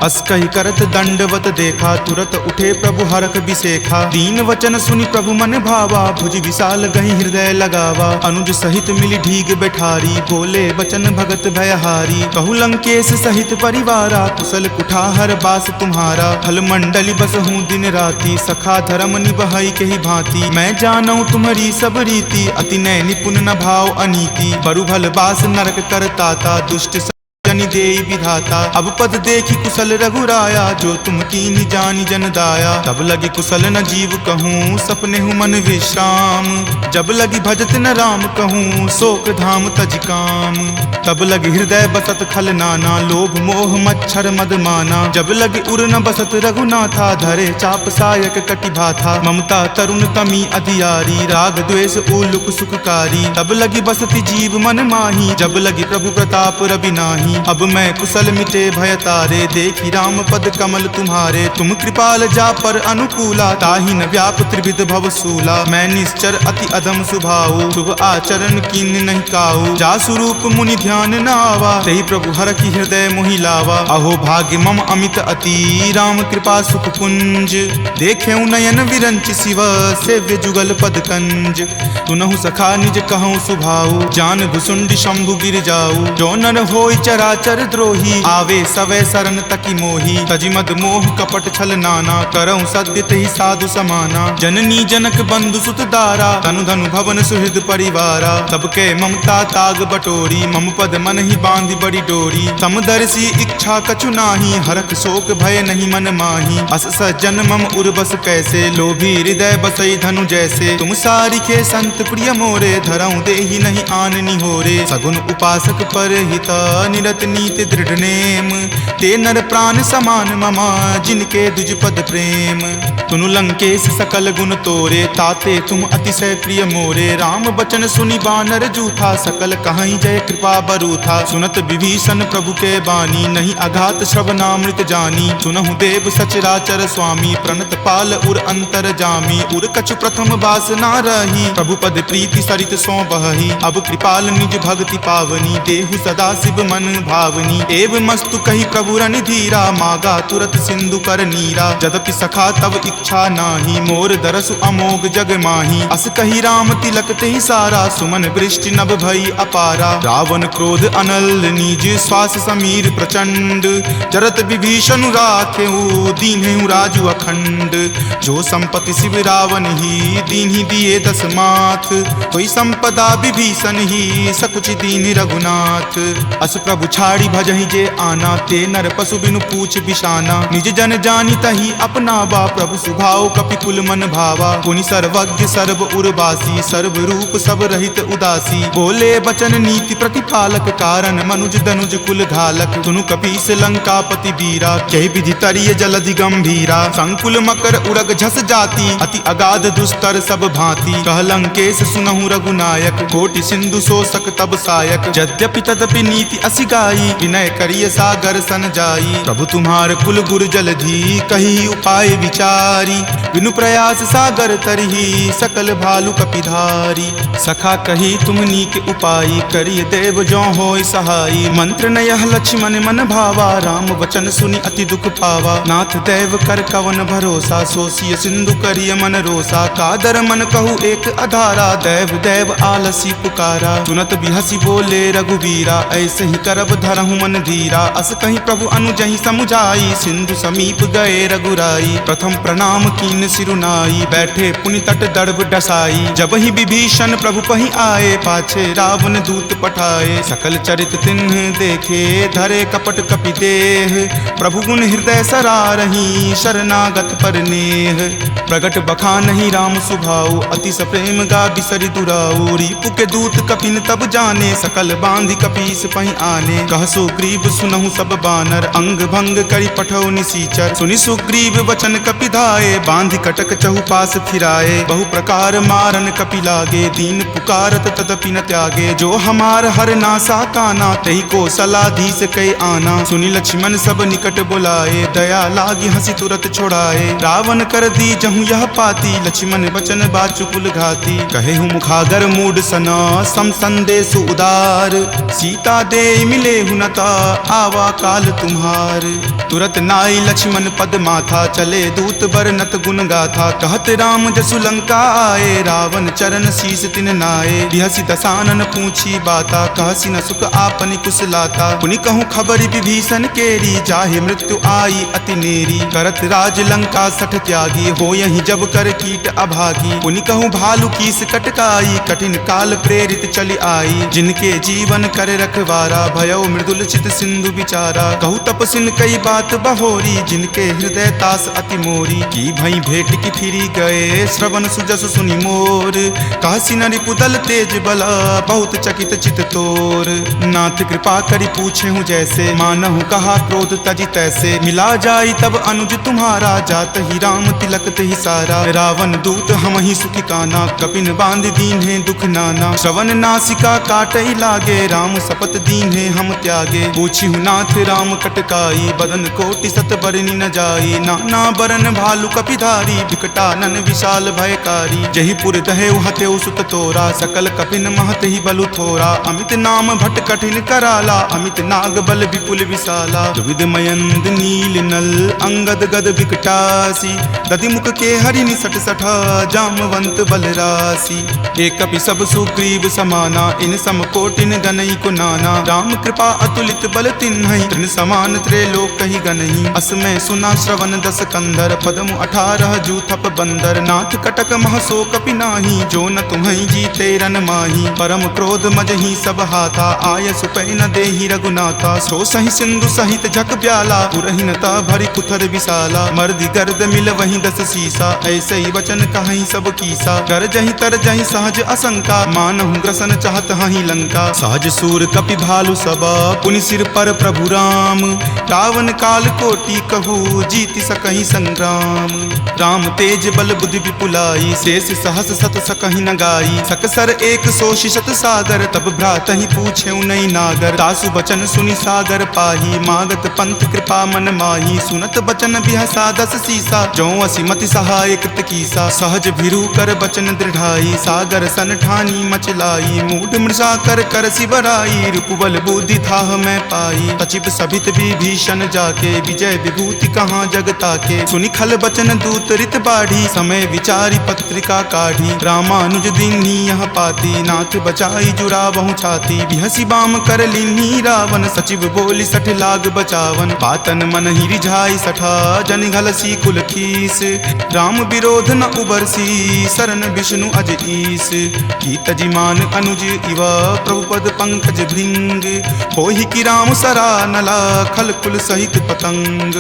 अस कहि करत दंडवत देखा, तुरत उठे प्रभु हरख बिसेखा। दीन वचन सुनि प्रभु मन भावा, भुज विशाल गहि हृदय लगावा। अनुज सहित मिली ढीग बैठारी, बोले बचन भगत भयहारी। कहु लंकेश सहित परिवारा, कुशल कुठार बास तुम्हारा। फल मंडली बस हूँ दिन राति, सखा धर्म निबहई के ही भांति। मैं जानऊँ तुम्हारी सब रीति, अति नय निपुण न भाव अनीति। बरु भल बास नरक करताता, दुष्ट जनि देई विधाता। अब पद देखी कुशल रघुराया, जो तुम कीन्ही जानी जन दाया। तब लगी कुशल न जीव कहूँ, सपने हूँ मन विश्राम। जब लगी भजत न राम कहूँ, शोक धाम तज काम। तब लगी हृदय बसत खल नाना, लोभ मोह मच्छर मद माना। जब लगी उर न बसत रघुनाथा, धरे चाप सायक कटि भाथा। ममता तरुण तमी अधियारी, राग द्वेष उलुक सुखकारी। तब लगी बसती जीव मन माही, जब लगी प्रभु प्रताप रवि नाही। अब मैं कुशल मिटे भय तारे, देखी राम पद कमल तुम्हारे। तुम कृपाल जा पर अनुकूला, ताहि न व्याप त्रिविध भव सूला। मैं निश्चर अति अधम सुभाऊ, शुभ आचरण कीन नहीं काऊ। जा स्वरूप मुनि ध्यान न आवा, तेहि प्रभु हर की हृदय मोहि लावा। अहो भाग्य मम अमित अति, राम कृपा सुख पुंज। देखे नयन विरंच शिव, सेव्य जुगल पद कंज। तुनहु सखा निज कहूँ सुभाऊ, जान भुसुंडी शंभु गिर जाऊ। जो नर होय चराचर द्रोही, आवे सवै शरण तकी मोही। तजि मद मोह कपट छल नाना, करऊँ सद्य तेहि साधु समाना। जननी जनक बंधु सुत दारा, तनु धनु भवन सुहृद परिवारा। सबके ममता ताग बटोरी, मम पद मन ही बांधि बड़ी डोरी। समदर्शी इच्छा कछु नाही, हरख शोक भय नहीं मन माही। अस सज्जन मम उर्वस कैसे, लोभी हृदय बसई धनु जैसे। तुम सारिखे संत प्रिय मोरे, धरऊँ देहि नहीं आन निहोरे। सगुन उपासक पर हिता, निरत नीति दृढ़ नेम। ते नर प्राण समान ममा, जिनके दुज पद प्रेम। तुनु लंकेश सकल गुण तोरे, ताते तुम अतिशय प्रिय मोरे। राम बचन सुनि बानर जूथा, सकल कहाई जय कृपा बरूथा। सुनत विभीषण प्रभु के बानी, नहीं अघात श्रवणामृत जानी। सुनहु देव सचराचर स्वामी, प्रणत पाल उर अंतर जामी। उर कछु प्रथम बास ना रही, प्रभु पद प्रीति सरित सो बहही। अब कृपाल निज भक्ति पावनी, देहु सदा शिव मन भावनी। एव मस्तु कही प्रभु रन धीरा, मागा तुरत सिंधु कर नीरा। जदपि सखा तब इच्छा नाही, मोर दरसु अमोघ जग माही। अस कही राम तिलक ते सारा, सुमन वृष्टि नभ भई अपारा। रावण क्रोध अनल निज, श्वास समीर प्रचंड। जरत विभीषण राखेऊ, दीन्हु राजु अखंड। जो संपत्ति शिव रावण ही, दीन्हि दिए दस माथ। कोई संपदा विभीषण ही, सकुच दीन रघुनाथ। अस प्रभु छाड़ी भजहि जे आना, ते नर पशु बिनु पूछ बिशाना। निज जन जानी तही अपना बा, प्रभु सुभाव कपि कुल मन भावा। पुनि सर्वज्ञ सर्व उर्वासी, सर्व रूप सब रहित उदासी। बोले बचन नीति प्रतिपालक, कारण मनुज दनुज कुल घालक। सुनु कपीस लंकापति बीरा, कहि विधि तरिय जलधि गंभीरा। संकुल मकर उरग झस जाति, अति अगाध दुस्तर सब भांति। कह लंकेश सुनहु रघुनायक, कोटि सिंधु शोषक तब सायक। यद्यपि तदपि नीति असि गाई, विनय करिय सागर सन जाई। प्रभु तुम्हार कुल गुर जलधि, कही उपाय विचारी। बिनु प्रयास सागर तरही, सकल भालु कपिधारी। सखा कही तुम नीक उपाय, करिय देव जो होय सहाई। मंत्र नयह लक्ष्मण मन भावा, राम वचन सुनि अति दुख पावा। नाथ देव कर कवन भरोसा, सोसिय सिंधु करिय मन रोसा। कादर मन कहु एक अधारा, देव देव आलसी पुकारा। सुनत बिहसी बोले रघुवीरा, ऐसे ही करब धरहु मन धीरा। अस कहीं प्रभु अनुजहि समुझाई, सिंधु समीप गए रघुराई। प्रथम प्रणाम कीन सिरुनाई, बैठे पुनि तट दर्भ डसाई। जब ही विभीषण प्रभु पहि आए, पाछे रावण दूत पठाए। सकल चरित तिन्ह देखे, धरे कपट कपि देह। प्रभु गुण हृदय सरारही, शरणागत पर नेह। प्रगट बखानहि राम सुभाऊ, अति सप्रेम गा बिसरि दुराऊ। रिपु के दूत कपिन तब जाने, सकल बांधि कपीस पहि आने। कह सुग्रीव सुनहु सब बानर, अंग भंग करि पठौ निसीचर। सुनि सुग्रीव वचन कपि धाये, बांधि कटक चहुपास फिराए। बहु प्रकार मारन कपि लागे, दीन पुकारत तदपि न त्यागे। जो हमार हर नासा काना, तहि को सलाधीस कै आना। सुनि लक्ष्मण सब निकट बुलाए, दया लागी हंसी तुरत छोड़ाए। रावण कर दी जहु यह पाती, लक्ष्मण बचन बाचु कुल घाती। कहे हूँ मुखागर मूड सना, सम संदेश उदार। सीता दे मिले हुनता, आवा काल तुम्हार। तुरत नाई लक्ष्मण पद माथा, चले दूत बरनत गुण गाथा। कहत राम जसु लंका आए, रावण चरण शीस तिन नाये। बिहसी दसानन पूछी बाता, कहसी न सुख आपनि कुशलाता। पुनि कहूँ खबरि विभीषण केरी, जाहे मृत्यु आई अति नेरी। करत राज लंका सठ त्यागी, हो यही जब कर कीट अभागी। पुनि कहूँ भालू कीस कटकाई, कठिन काल प्रेरित चली आई। जिनके जीवन कर रखवारा, भयो मृदुल चित सिंधु विचारा। कहूँ तपसिन कई बात बहोरी, जिनके हृदय तास अति मोरी। की भई भेंट की फिरी गए, श्रवण सुजस सुनि मोर। कहसी न रिपुदल तेज बला, बहुत चकित चित तोर। नाथ कृपा करि पूछे हूँ जैसे, मानहु कहा क्रोध तजी तैसे। मिला जाई तब अनुज तुम्हारा, जात ही राम तिलक तेहि सारा। रावण दूत हम ही सुखी काना, कपिन बांध दीन है दुख नाना। श्रवण नासिका काटई लागे, राम शपथ दीन है हम त्यागे। पूछी हूँ नाथ राम कटकाई, बदन कोटि सत बरनी न जाई। नाना बरन भालु कपिधारी, विकटानन विशाल भयकारी। जही पुर दहेउ हतेउ सुत तोरा, सकल कपिन महत ही बलु थोरा। अमित नाम भट कठिन कराला, अमित नाग बल विपुल विशाला। द्विविध मयंद नील नल, अंगद गद विकटासी। दधि मुख के हरि निसट सठा, जामवंत बलरासी। एक कपि सब सुग्रीव समाना, इन सम कोटिन गनई को नाना। राम कृपा अतुलित बल तिन्हई, तृण समान त्रैलोक कहि गनहि। असमय सुना श्रवण दस कंधर, पदमु 18 जूथप बंदर। नाथ कटक महसो कपि नाही, जो न तुम्हई जीते रन माही। परम क्रोध मजहि सब हाथा, आय सुपै न देहि रघुनाथा। सो सहि सिंधु सहित झक ब्याला, पुरहिनता भरि कुथर विशाला। मर्दि गर्द मिल वहीं दस सीसा, ऐसे ही वचन कहीं सब कीसा। कर जहि तर जहि सहज असंका, मानहु ग्रसन चाहत हहि लंका। सहज सूर कपि भालु सबा, पुनि सिर पर प्रभु राम। रावण काल कोटि कहू, जीति सकहि संग्राम। राम तेज बल बुद्धि विपुलाई, शेष सहस सत सकहि न गाई। सकसर एक सोषि शत सागर, तब भ्रातहि पूछे नई नागर। तासु बचन सुनि सागर पाही, मागत पंथ कृपा मन माही। सुनत बचन बिहसा दस सीसा, जो असिमति सहाय कृत कीसा। सहज भिरू कर बचन दृढ़ाई, सागर सन ठानी मचलाई। मूढ़ मृषा कर कर सिबराई, रिपुबल बुद्धि थाह मैं पाई। सचिव सभित विभीषण जाके विजय विभूति कहाँ जगता के। सुनि खल बचन दूत रित बाढ़ी समय विचारी पत्रिका काढ़ी। रामानुज दीन्ही यह पाती नाथ बचाई जुड़ावहु छाती। बिहसी बाम कर लीन्ही रावण सचिव बोली सठ लाग बचावन। बातन मन ही रिझाई सठा जन घलसी कुल खीस। राम विरोध न उबरसी शरण विष्णु अज ईस। कीत जिमान अनुज इव प्रभुपद पंकज भृंग। होहि कि राम सरा नला खल कुल सहित पतंग।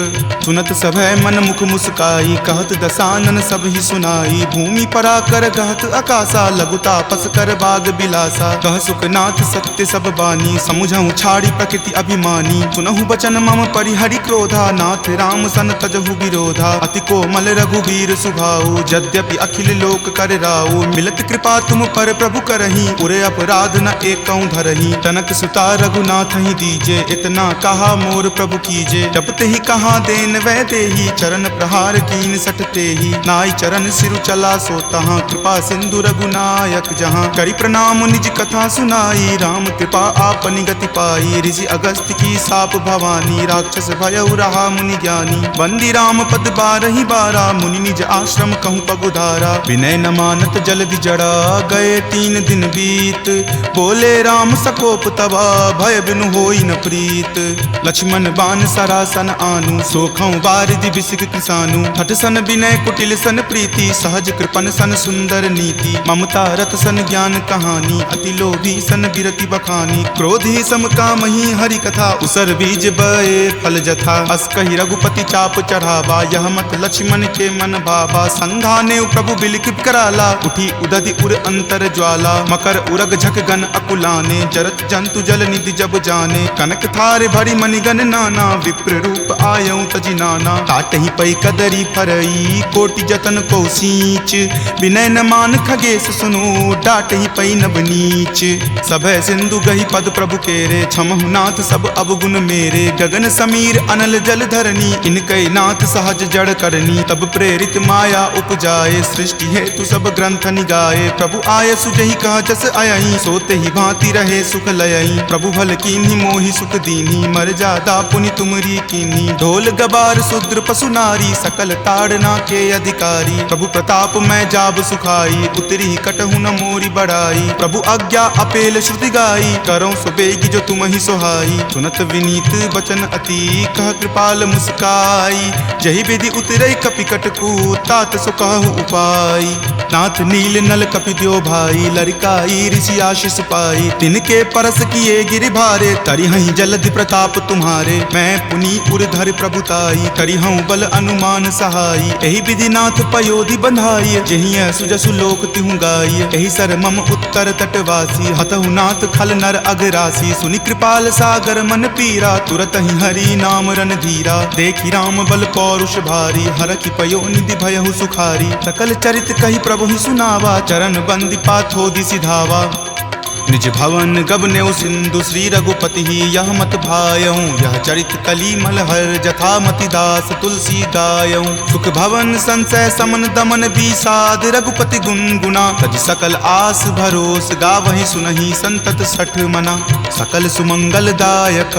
सुनत सभय मन मुख मुस्काई कहत दसानन सब ही सुनाई। भूमि परा कर कहत आकाशा लघु तापस कर बाग बिलासा। कह सुखनाथ सत्य सब बानी समुझहु छाड़ी प्रकृति अभिमानी। सुनहु बचन मम परिहरि क्रोधा नाथ राम सन तजहु विरोधा। अति कोमल रघुवीर सुभाऊ यद्यपि अखिल लोक कर राऊ। मिलत कृपा तुम पर प्रभु करही उरे अपराध न एकऊं धरही। तनक सुता रघुनाथ ही दीजे इतना कहा मोर प्रभु कीजे। जब ते ही कहा देन वै देही चरण प्रहार कीन सटते ही। नाई चरण सिरु चला सो तहाँ कृपा सिंधु रघुनायक जहाँ। करी प्रणाम निज कथा सुनाई राम कृपा आपनि गति पाई। ऋषि अगस्त्य की साप भवानी राक्षस भयउ रहा मुनि ज्ञानी। बंदी राम पद बारहि बारा मुनि निज आश्रम कहूँ पगुधारा। विनय न मानत जल्दि जड़ा गए 3 दिन बीत। बोले राम सकोप तबा भय बिनु होई न प्रीत। लक्ष्मण बान सरासन आनु सोखऊं बारिधि बिसिक किसानु। हठ सन विनय कुटिल सन प्रीति सहज कृपन सन सुंदर नीति। ममता रत सन ज्ञान कहानी अति लोभी सन बिरति बखानी। क्रोधी सम कामहि हरि कथा उसर बीज बए फल जथा। अस कहि रघुपति चाप चढ़ावा यह मत लक्ष्मण के मन भावा। संघाने प्रभु बिलिक कराला उठी उदधि उर अंतर ज्वाला। मकर उरग झक गन अकुलाने जरत जंतु जल निधि जब जाने। कनक थार भरी मणिगन नाना विप्र रूप आयऊ तजि नाना। काटहि पै कदरी फरई कोटि जतन को सींच। विनय न मान खगेश सुनो डाटहि पै नब नीच। सभय सिंधु गहि पद प्रभु केरे क्षमहु नाथ सब अवगुण मेरे। गगन समीर अनल जल धरनी इनकै नाथ सहज जड़ करनी। तब प्रेरित माया उपजाए सृष्टि हेतु सब ग्रंथ निगाए। प्रभु आय सुजहि कह जस अयहि सोते ही भांति रहे सुख लयहि। प्रभु भल कीन्ही मोहि सुख दीन्ही मर्यादा पुनि तुमरी कीन्ही। ढोल गबार शूद्र पशु नारी सकल ताड़ना के अधिकारी। प्रभु प्रताप मैं जाब सुखाई उतरी कटहु न मोरी बढ़ाई। प्रभु आज्ञा अपेल श्रुति गाई करौं सुबेगी जो तुम ही सोहाई। सुनत विनीत बचन अति कह कृपाल मुस्काई। जहि विधि उतरई कपि कटकू तात सो कहु उपाय। नाथ नील नल कपि द्यो भाई लरिकाई ऋषि आशीष पाई। तिनके परस किए गिरि भारे तरिहहि जलधि प्रताप तुम्हारे। मैं पुनि उर्धर प्रभुताई करिहऊं बल अनुमान सहाई। एहि विधि नाथ पयोधि बंधाई जहिं सुजसु लोक तिहु गाई। एहि सर मम उत्तर तटवासी हतहु नाथ खल नर अघरासी। सुनि कृपाल सागर मन पीरा तुरत ही हरि नाम रन धीरा। देखि राम बल पौरुष भारी हरखि पयो निधि भयहु सुखारी। सकल चरित कहि प्रभु ही सुनावा चरण बंदी पाथो दिसि धावा। निज भवन गबनेउ सिंधु श्री रघुपति ही यह मत भायऊं। यह चरित कली मलहर जथा मति दास तुलसी गायऊं। सुख भवन संशय समन दमन विषाद रघुपति गुनगुना। तज सकल आस भरोस गावहि सुनहि संतत सठ मना। सकल सुमंगल दायक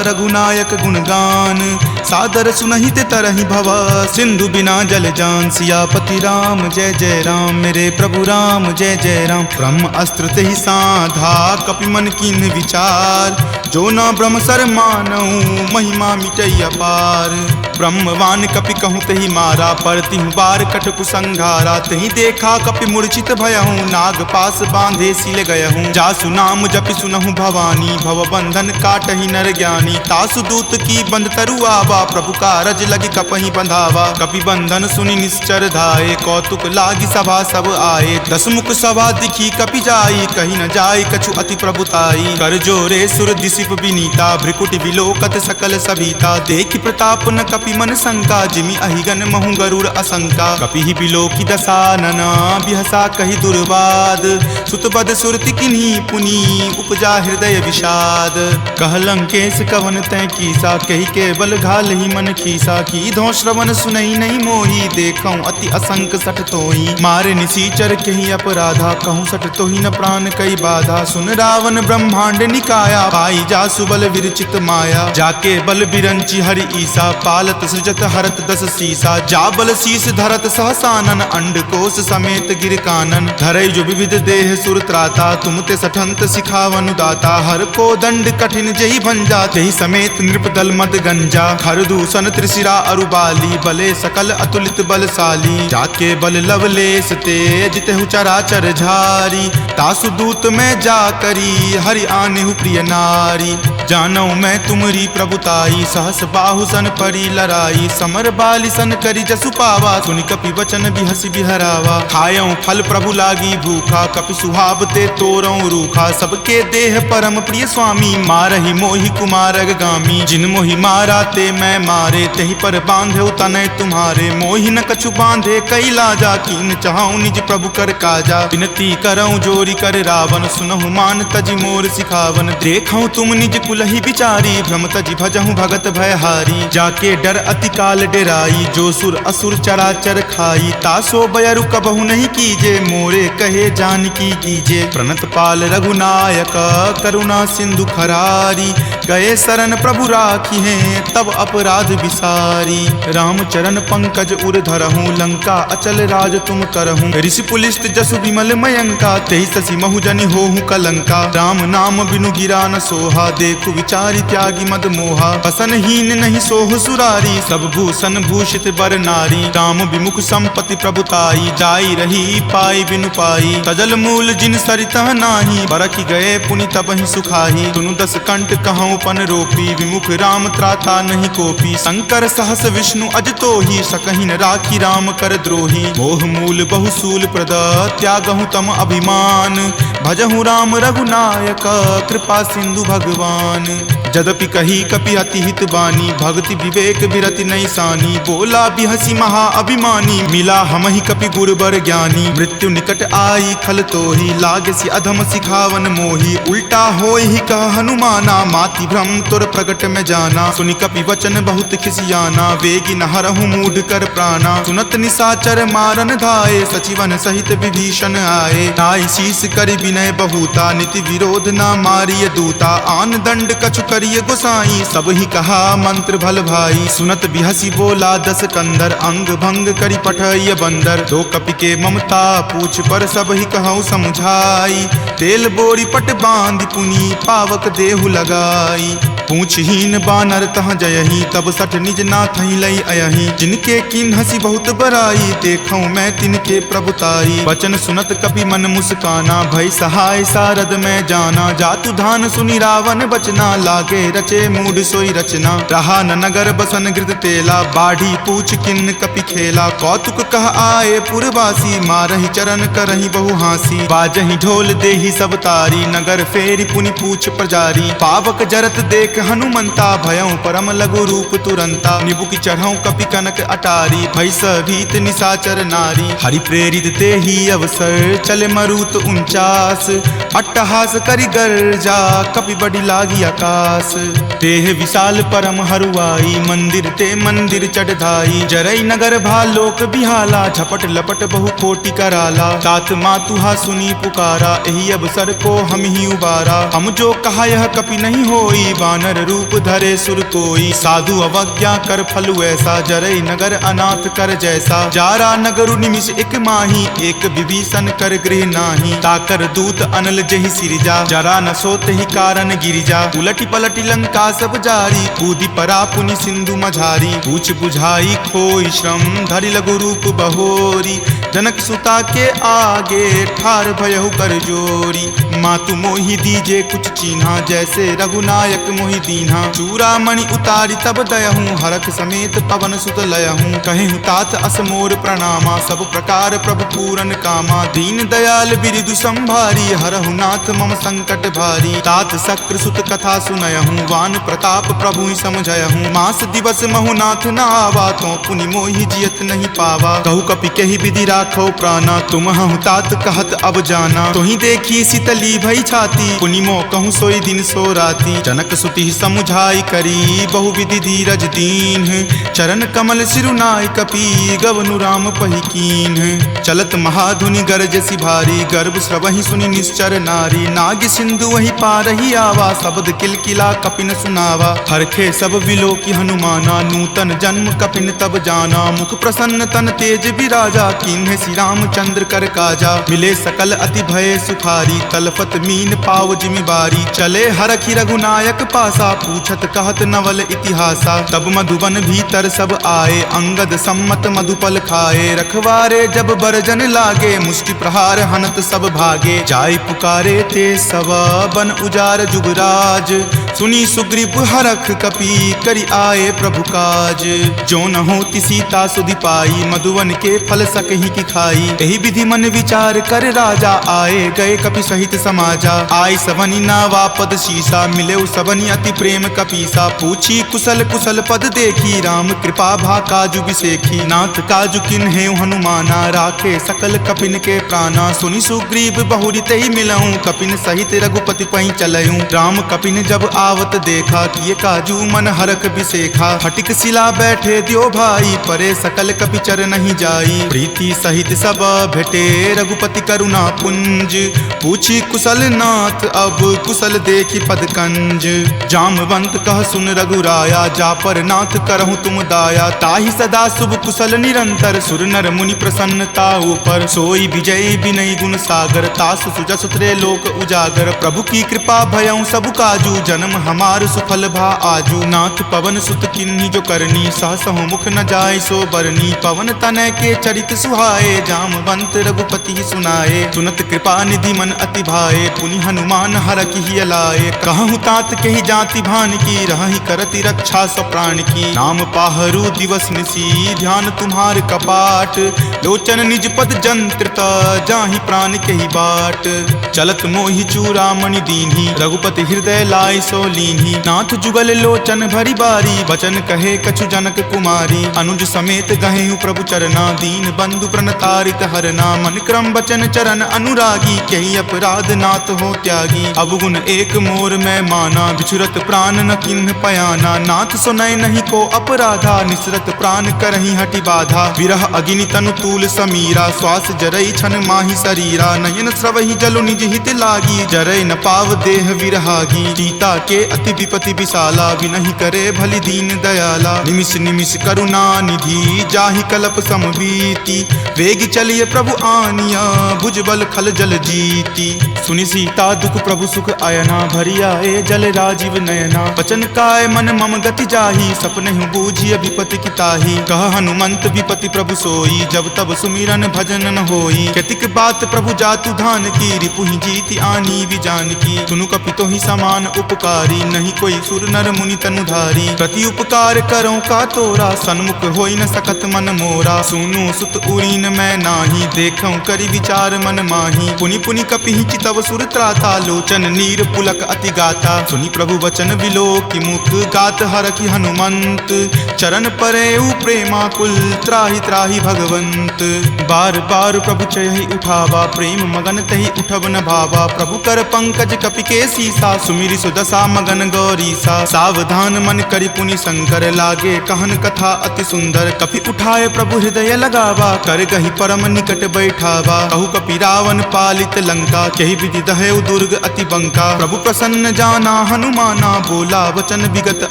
रघुनायक गुणगान सादर सुनहि ते तरहि भव। सिंधु बिना जल जान सियापति राम जय जय राम। मेरे प्रभु राम जय जय राम। ब्रह्म अस्त्र ते ही साधा कपि मन कीन विचार। जो न ब्रह्म सर मानऊ महिमा मिटई अपार। ब्रह्मवान कपि कहूँ तहि मारा पर तिहु बार कटकु संघारा। तहि देखा कपि मूर्छित भयहूँ नाग पास बांधे सिल गयहूँ। जासु नाम जपि सुनहु भवानी भव बंधन काटहि नर ज्ञानी। तासु दूत की बंध तरु आवा प्रभु कारज लगी कपहि बंधावा। कपि बंधन सुनि निश्चर धाये कौतुक लागी सभा सब आए। दसमुख सभा दिखी कपि जाई कही न जाय कछु अति प्रभुताई। कर जोरे सुर दिसिप विनीता भ्रिकुटि विलोकत सकल सभीता। देखि प्रताप न कपि मन शंका जिमि अहिगन महु गरुड़ असंका। कपि ही बिलोकि दसानना बिहसा कहि दुर्वाद। सुतबद सुरति किन्ही पुनि उपजा हृदय विषाद। कह लंकेश कवन तै कीसा कहि केवल घाले ही मन खीसा की धो श्रवण सुनई नहीं मोही देखऊं अति असंक सठ तोही मारे निसीचर के ही अपराधा कहूँ सठ तो ही न प्राण कई बाधा सुन रावण ब्रह्मांड निकाया पाई जा सुबल विरचित माया जाके बल बिरंची हरि ईसा पालत सृजत हरत दस सीसा जा बल शीस धरत सहसानन अंड कोश समेत गिर कानन धरई जो विविध देह सुर त्राता तुम ते सठंत सिखावनु दाता हर को दंड कठिन जही भंजा तेहि समेत नृपदल मद गंजा खर दूषण त्रिशिरा अरुबाली बले सकल अतुलित बलशाली जाके बल लवलेस तेज तेहु चराचर झारी तासु दूत में जा करी हरि आनेहु प्रिय नारी जानऊ मैं तुमरी प्रभुताई सहस बाहु सन परी लराई समर बाली सन करी जसु पावा सुनि कपि वचन बिहसी बिहरावा खायऊ फल प्रभु लागी भूखा कपि सुहाव ते तोरऊ रूखा सबके देह परम प्रिय स्वामी मारहि मोहि कुमारग गामी जिन मोहि मारा ते मैं मारे तेहि पर बांधे तनय तुम्हारे मोहि न कछु बांधे कई लाजा कीन चाहूं निज प्रभु कर काजा विनती करऊं जोरी कर रावण सुनहु मान तजि मोर सिखावन देखऊं तुम निज कुलहि बिचारी भ्रम तजि भजहु भगत भयहारी जाके डर अति काल डेराई जो सुर असुर चराचर खाई तासो बयरु कबहु नहीं कीजे मोरे कहे जानकी कीजे प्रणत पाल रघुनायक करुणा सिंधु खरारी गए शरण प्रभु राखी हैं तब अपराध विसारी रामचरण पंकज उर धरहूं लंका अचल राज तुम करहूं ऋषि पुलिस्त जसु विमल मयंका तेहि ससी बहुजनि होहु कलंका राम नाम बिनु गिरा न सोहा देखु विचारि त्यागी मद मोहा बसनहीन नहीं सोह सुरारी सब भूषण भूषित बर नारी राम विमुख संपत्ति प्रभुताई जाई रही पाई बिनु पाई तजल मूल जिन सरिता नाही बरखि गए पुनि तबहि सुखाही तुनु दस कंठ कहूं पन रोपी विमुख राम त्राता नहीं कोपी शंकर सहस विष्णु अज तो ही सकहि न राखी राम कर द्रोही मोह मूल बहुसूल प्रद त्यागहु तम अभिमान भजहु राम रघुनायक कृपा सिंधु भगवान जदपि कही कपि अति हित बानी भक्ति विवेक विरति नहीं सानी बोला बिहसी महा अभिमानी मिला हमहि कपि गुरबर ज्ञानी मृत्यु निकट आई खल तोहि लागसी अधम सिखावन मोही उल्टा होई ही कह हनुमाना माति भ्रम तुर प्रगट में जाना सुनि कपि वचन बहुत खिसियाना वेगी न हरहु मूढ़ कर प्राणा सुनत निसाचर मारन धाये सचिवन सहित विभीषण आए नाई शीस करि विनय बहुता नीति विरोध न मारिय दूता आन दंड कछु करिय गोसाई सब ही कहा मंत्र भल भाई सुनत बिहसी बोला दस कंदर अंग भंग करि पठय बंदर दो कपि के ममता पूछ पर सब ही कहूँ समझाई तेल बोरी पट बांध पुनी पावक देहु लगाई पूछहीन बानर तह जयही तब सठ निज नाथ लई अयही जिनके किन हसी बहुत बराई देखूं मैं तिनके प्रभुताई वचन सुनत कपि मन मुस्काना भय सहाय सारद में जाना जातु धान सुनि रावण बचना लागे रचे मूड सोई रचना रहा न नगर बसन गिरद तेला बाढ़ी पूछ किन्न कपि खेला कौतुक कह आए पुरवासी मारही चरण करही बहु हासी बाजही ढोल देही सब तारी नगर फेरी पुनि पूछ प्रजारी पावक जरत देख हनुमंता भयं परम लघु रूप तुरंता निबुक चढ़ऊ कपि कनक अटारी भैस भीत निसाचर नारी हरि प्रेरित ते ही अवसर चले मरुत 49 अट्टहास करि गर्जा कपि बड़ी लागी आकाश देह विशाल परम हरुआई मंदिर ते मंदिर चढ़ाई जरई नगर भालोक बिहाला झपट लपट बहु कोटि कराला तात मातुहा सुनी पुकारा एही अवसर को हम ही उबारा हम जो कहा यह कपि नहीं होई वानर रूप धरे सुर कोई साधु अवज्ञा कर फलु ऐसा जरई नगर अनाथ कर जैसा जारा नगरु निमिष एक माही एक विभीषण कर गृह नाही ताकर दूत अनल जहि सिरिजा जरा न सोते ही कारण गिरिजा उलटी पलटी लंका सब जारी कूदी परा पुनि सिंधु मझारी पूछ बुझाई खोई श्रम धरि लघु रूप बहोरी जनक सुता के आगे ठार भयहु कर जोरी मातु मोहि दीजे कुछ चिन्हा जैसे रघुनायक मोहि दीन्हा चूड़ामणि उतारी तब दयहूँ हरख समेत पवन सुत लयहूँ कहेहूँ तात असमोर प्रणामा सब प्रकार प्रभु पूरन कामा दीन दयाल बिरिदु संभारी हरहु नाथ मम संकट भारी तात शक्र सुत कथा सुनयहूँ वान प्रताप प्रभु ही समझयहूँ मास दिवस महु नाथ न आवा तो पुनि मोहि जियत नहीं पावा कहु कपि कही विधि राखो प्राणा तुम हूँ तात कहत अब जाना तुहि देखी शीतली भई छाती पुनि मो कहूँ सोई दिन सो राती जनक सुति रघुपति समुझाई करी बहु विधि धीरज दीन। चरण कमल सिरुनाय कपि गवनु राम पहि कीन। चलत महाधुनि गरजसि भारी गर्भ स्रवहि सुनि निश्चर नारी। नाग सिंधु वही पारही आवा शब्द किलकिला कपिन सुनावा। हरखे सब विलोकि हनुमाना नूतन जन्म कपिन तब जाना। मुख प्रसन्न तन तेज विराजा कीन्हे श्री रामचंद्र कर काजा। मिले सकल अति भय सुखारी तलफत मीन पाव जिमिबारी। चले हरखि रघुनायक पासा पूछत कहत नवल इतिहासा। तब मधुबन भीतर सब आए अंगद सम्मत मधुपल खाए। रखवारे जब बरजन लागे मुष्टि प्रहार हनत सब भागे। जाय पुकारे ते सब बन उजार जुगराज। सुनी सुग्रीव हरख कपि करि आए प्रभु काज। जो न होति सीता सुधि पाई मधुवन के फल सकहि की खाई। एहि विधि मन विचार कर राजा आए गए कपि सहित समाजा। आय सवनि नावा पद शीसा मिले सबनि अति प्रेम कपीसा। पूछी कुशल कुशल पद देखी राम कृपा भा काजु बिसेखी। नाथ काजु किन्हे हनुमाना राखे सकल कपिन के प्राणा। सुनि सुग्रीव बहुरी तेहि मिलऊं कपिन सहित रघुपति पहि चलऊं। राम कपिन जब आवत देखा किए काजू मन हरख बिसेखा। फटिक सिला बैठे दियो भाई परे सकल कपि चर नहीं जाई। प्रीति सहित सब भेटे रघुपति करुणा पुंज। पूछी कुशल नाथ अब कुशल देखी पद कंज। जामवंत कह सुन रघुराया जा पर नाथ करहु तुम दाया। ताहि सदा शुभ कुशल निरंतर सुर नर मुनि प्रसन्नता ऊपर। सोई विजय विनय गुण सागर तासु सुजस त्रय लोक उजागर। प्रभु की कृपा भयउ सब काजू जन्म हमार सुफल भा आजू। नाथ पवन सुत किन्ही जो करनी सहसहु मुख न जाय सो बरनी। पवन तनय के चरित सुहाए जामवंत रघुपति सुनाए। सुनत कृपा निधि मन अति भाए पुनि हनुमान हरखि हिय लाए। कहूँ तात के ही जाति भान की रहहि करति रक्षा सो प्राण की। नाम पाहरू दिवस निसी ध्यान तुम्हार कपाट। लोचन निज पद जंत्रित जाहि प्राण के ही बाट। चलत मोहि चूड़ामणि दीन्ही रघुपति हृदय लाय सो लीन्ही। नाथ जुगल लोचन भरी बारी बचन कहे कछु जनक कुमारी। अनुज समेत गहेहु प्रभु चरना दीन बंधु प्रणतारित हरना। मन क्रम बचन चरण अनुरागी कही अपराध नाथ हो त्यागी। अवगुण एक मोर में माना बिछुरत प्राण न किन्ह पयाना। नाथ सुनय नहीं को अपराधा निसरत प्राण करहि हटि बाधा। विरह अग्नि तनु तूल समीरा श्वास जरई छन माहि शरीरा। नयन स्रवहि जलु निज हित लागी जरय न पाव देह विरहागी। सीता के अति विपति विशाला विनहि करे भलि दीन दयाला। निमिष निमिष करुणा निधि जाहि कलप समबीति। वेग चलिए प्रभु आनिया भुजबल खल जल जीती। सुनि सीता दुख प्रभु सुख आयना भरिया ए जल राजीव नयना। बचन काय मन मम गति जाही सपनेहु बूझिय विपति की ताही। कह हनुमंत विपति प्रभु सोई जब तब सुमिरन भजन न होई। कतिक बात प्रभु जातु धान की रिपुहि जीति आनी विजान की। सुनु कपितो ही समान उपकारी नहीं कोई सुर नर मुनि तनुधारी। प्रति उपकार करो का तोरा सन्मुख होई न सकत मन मोरा। सुनु सुत उरीन मैं नाही देखऊं करि विचार मन माही। पुनि पुनि कपिहि चितव सुर त्राता लोचन नीर पुलक अति गाता। सुनि प्रभु वचन विलोकि मुख गात हरखि हनुमंत। चरण परेउ प्रेमाकुल त्राहि त्राहि भगवंत। बार बार प्रभु चयहि उठावा प्रेम मगन तहि उठब न भावा। प्रभु कर पंकज कपि के सीसा सुमिरि सुदशा मगन गौरीसा। सावधान मन करि पुनि शंकर लागे कहन कथा अति सुंदर। कपि उठाए प्रभु हृदय लगावा कर गहि परम निकट बैठावा। कहु कपि रावण पालित लंका केहि विधि दहेउ दुर्ग अति बंका। प्रभु प्रसन्न जाना हनुमाना बोला वचन विगत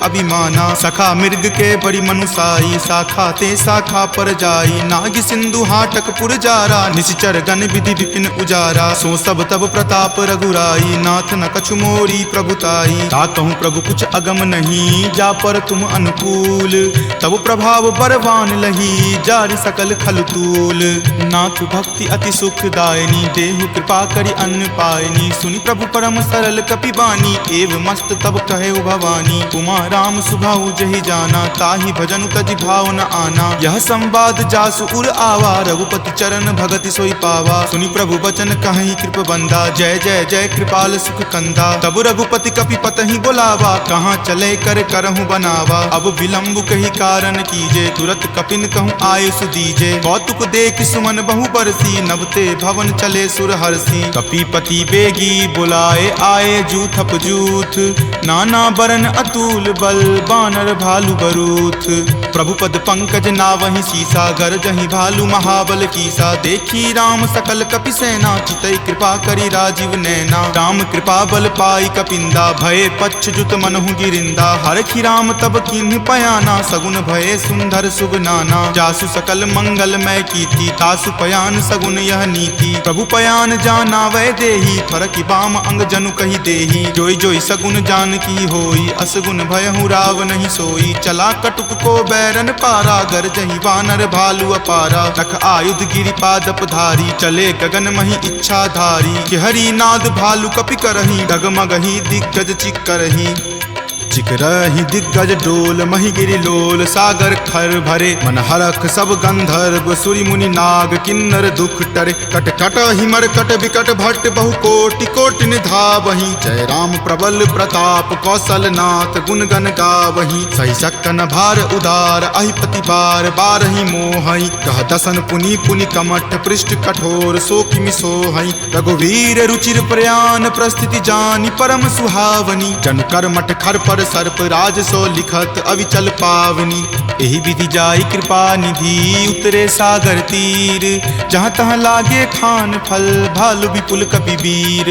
अभिमाना। सखा मृग के बड़ी मनुसाई शाखा ते शाखा पर जाई। नाग सिंधु हाटक पुर जारा निश्चर गण विधि विपिन उजारा। सो सब तब प्रताप रघुराई नाथ न कछु मोरी प्रभुताई। ता कहूँ प्रभु कुछ अगम नहीं जा पर तुम अनुकूल। तब प्रभाव बरवान लही जारि सकल खलतूल। नाथ भक्ति अति सुखदायनी देहु कृपा करि अन्न पायनी। सुनि प्रभु परम सरल कपिबानी एव मस्त तब कहे भवानी। उमा राम सुभाऊ जहि जाना ताहि भजनु तजि भाव न आना। यह संवाद जासु उर आवा रघुपति चरण भगति सोई पावा। सुनि प्रभु वचन कहि कृप बंदा जय जय जय कृपाल सुख कंदा। तब रघुपति कपि पतहि बोलावा कहाँ चले कर करहु बनावा। अब विलंब कही कारण कीजे तुरत कपिन कहूँ आयुष दीजे। कौतुक देख सुमन बहु बरसी नवते भवन चले सुर हरसी। कपि पति बेगी बुलाए आए जूथ अपजूथ नाना बरन अतुल बल बानर भालु बरूथ। प्रभु पद पंकज नावहि सीसा गरजहि भालु महाबल कीसा। देखी राम सकल कपि सेना चितई कृपा करी राजीव नैना। राम कृपा बल पाई कपिंदा भय पच्छ जुत मनहु गिरिंदा। हरखि राम तब किन्ह पयाना सगुन भय सुंदर शुभ नाना। जासु सकल मंगलमय कीर्ति तासु पयान सगुन यह नीति। प्रभु पयान जाना वै देही फरकि बाम अंग जनु कही देही। जोई जोई सगुन जान की होई असगुन भयहु राव नहीं सोई। चला कटुक को बैरन पारा गरजहि वानर भालु अपारा। रख आयुध गिरि पादप धारी चले गगन मही इच्छा धारी। कि हरि नाद भालु कपि करही डगमगहि दिग्गज चिक्करही। चिकरहि दिग्गज डोल मही गिरि लोल सागर खर भरे। मन हरख सब गंधर्व सुरि मुनि नाग किन्नर दुख टरे। कट कट हिमर कट विकट भट्ट बहु कोटि कोटि निधावहि। जय राम प्रबल प्रताप कौशल नाथ गुण गण गावहि। सही सकन भार उदार अहिपति बार बारहि मोहहि। कह दसन पुनि पुनि कमठ पृष्ठ कठोर सो किमि सोहहि। रघुवीर रुचिर प्रयान प्रस्थिति जानि परम सुहावनी। जन कर मठ खर पर सर्प राज सो लिखत अविचल पावनी। एहि विधि जाई कृपा निधि उतरे सागर तीर। जहाँ तहाँ लागे खान फल भालु विपुल कपि वीर।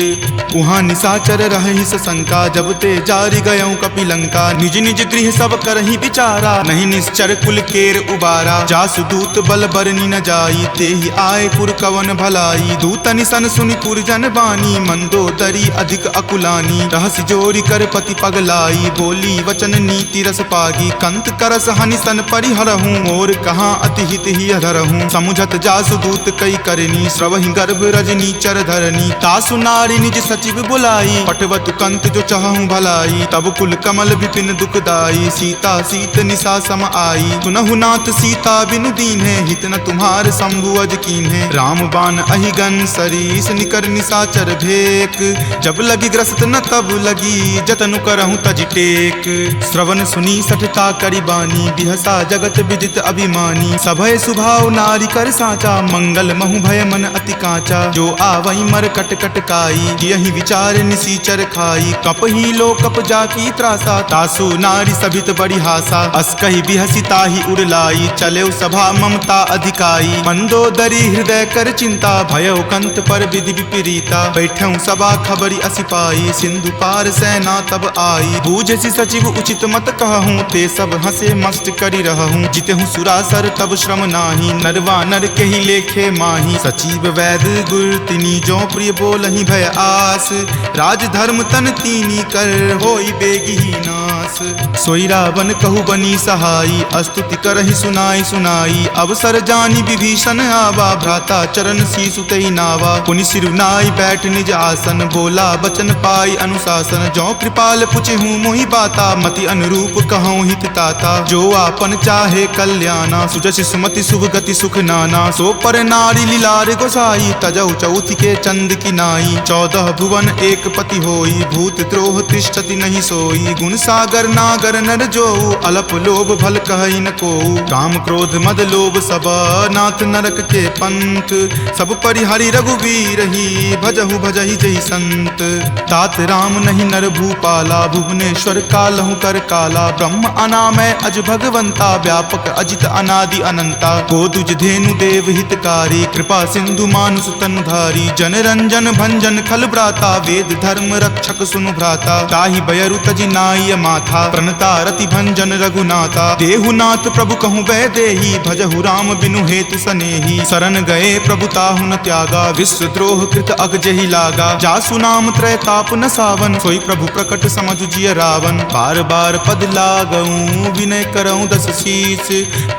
उहाँ निशाचर रहि शंका जब ते जारि गयऊँ कपि लंका। निज निज गृह सब करहि विचारा नहीं निश्चर कुल केर उबारा। जासु दूत बल बरनी न जाई तेहि आए पुर कवन भलाई। दूतनि सन सुनि पुर जन बानी मंदोदरी अधिक अकुलानी। रहसि जोरी कर पति पगलाई बोली वचन नीति रस पागी। कंत करस हनि सन परिहरहूँ मोर कहाँ अति हित ही धरहूँ। समुझत जासु दूत कई करनी स्रवहि गर्भ रजनी चर धरनी। तासु नारी निज सचिव बुलाई पटवतु कंत जो चहूँ भलाई। तब कुल कमल विपिन दुखदाई सीता सीत निशा सम आई। सुनहु नाथ सीता बिनु दीन्हे हित न तुम्हार शंभु अज कीन्हे। राम बाण अहिगन सरीस निकर निशाचर भेक। जब लगी ग्रस्त न तब लगी जतनु करहूँ तज टेक। श्रवण सुनी सठता करि बानी बिहसा जगत विदित अभिमानी। सभय सुभाव नारी कर साचा मंगल महु भय मन अति काचा। जो आवई मर कट कट काई यही विचार निसीचर खाई। कप ही लो कप जाकी त्रासा तासु नारी सभित बड़ी हासा। अस कही बिहसी ताही उड़लाई चले सभा ममता अधिकाई। मंदोदरी हृदय कर चिंता भयो कंत पर विधि विपरीता। बैठऊँ सभा खबरी असिपाई सिंधु पार सेना तब आई। बूझसी सचिव उचित मत कहूँ ते सब हंसे मस्त करी रहूँ। जितहूँ सुरासर तब श्रम नाही नरवा नर के ही लेखे माही। सचिव वैद गुर तिनी जो प्रिय बोलहि भय आस। राज धर्म तन तीनी कर होई बेगी ही नास। सोई रावण कहु बनी सहाई अस्तुति करहि सुनाई सुनाई। अवसर जानी विभीषण आवा भ्राता चरण शीसु तहि नावा। पुनि सिरुनाई बैठ निज आसन बोला बचन पाई अनुशासन। जो कृपाल पुछहूँ मोहि बाता मति अनुरूप कहूँ हित ताता। जो आपन चाहे कल्याणा सुजसि सुमति शुभ गति सुख नाना। सो पर नारी लीलार गोसाई तजहु चौथि के चंद की नाई। 14 भुवन एक पति होई भूत द्रोह तिष्ठति नहीं सोई। गुण सागर नागर नर जो अलप लोभ भल कहई न को। काम क्रोध मद लोभ सब नाथ नरक के पंथ। सब परिहरि रघुवीर ही भजहु भजहि जहि संत। तात राम नहीं नर भूपाला भुवनेश्वर कालहु कर काला। ब्रह्म अनामय अज भगवंता व्यापक अजित अनादि अनंता। गोदुज धेनु देव हितकारी कृपा सिंधु मानुष तनुधारी। जन रंजन भंजन खल भ्राता वेद धर्म रक्षक सुनु भ्राता। ताहि बयरु तजि नाय माथा प्रणता रति भंजन रघुनाथा। देहुनाथ प्रभु कहूँ वै देही भजहु राम बिनु हेतु सनेही। शरण गए प्रभु ताहु न त्यागा विश्व द्रोह कृत अग जहि लागा। जासु नाम त्रय ताप न सावन सोई प्रभु प्रकट समझु जिय रावण। बार बार पद लागऊँ विनय करऊँ दस शीस।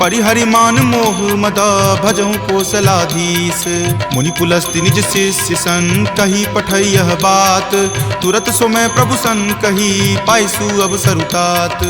परिहरि मान मोह मद भजहु कौशलाधीश। मुनि पुलस्ति निज शिष्य सन कही पठई यह बात। तुरत सोमय प्रभु सन कही पाइसु अवसर उतात।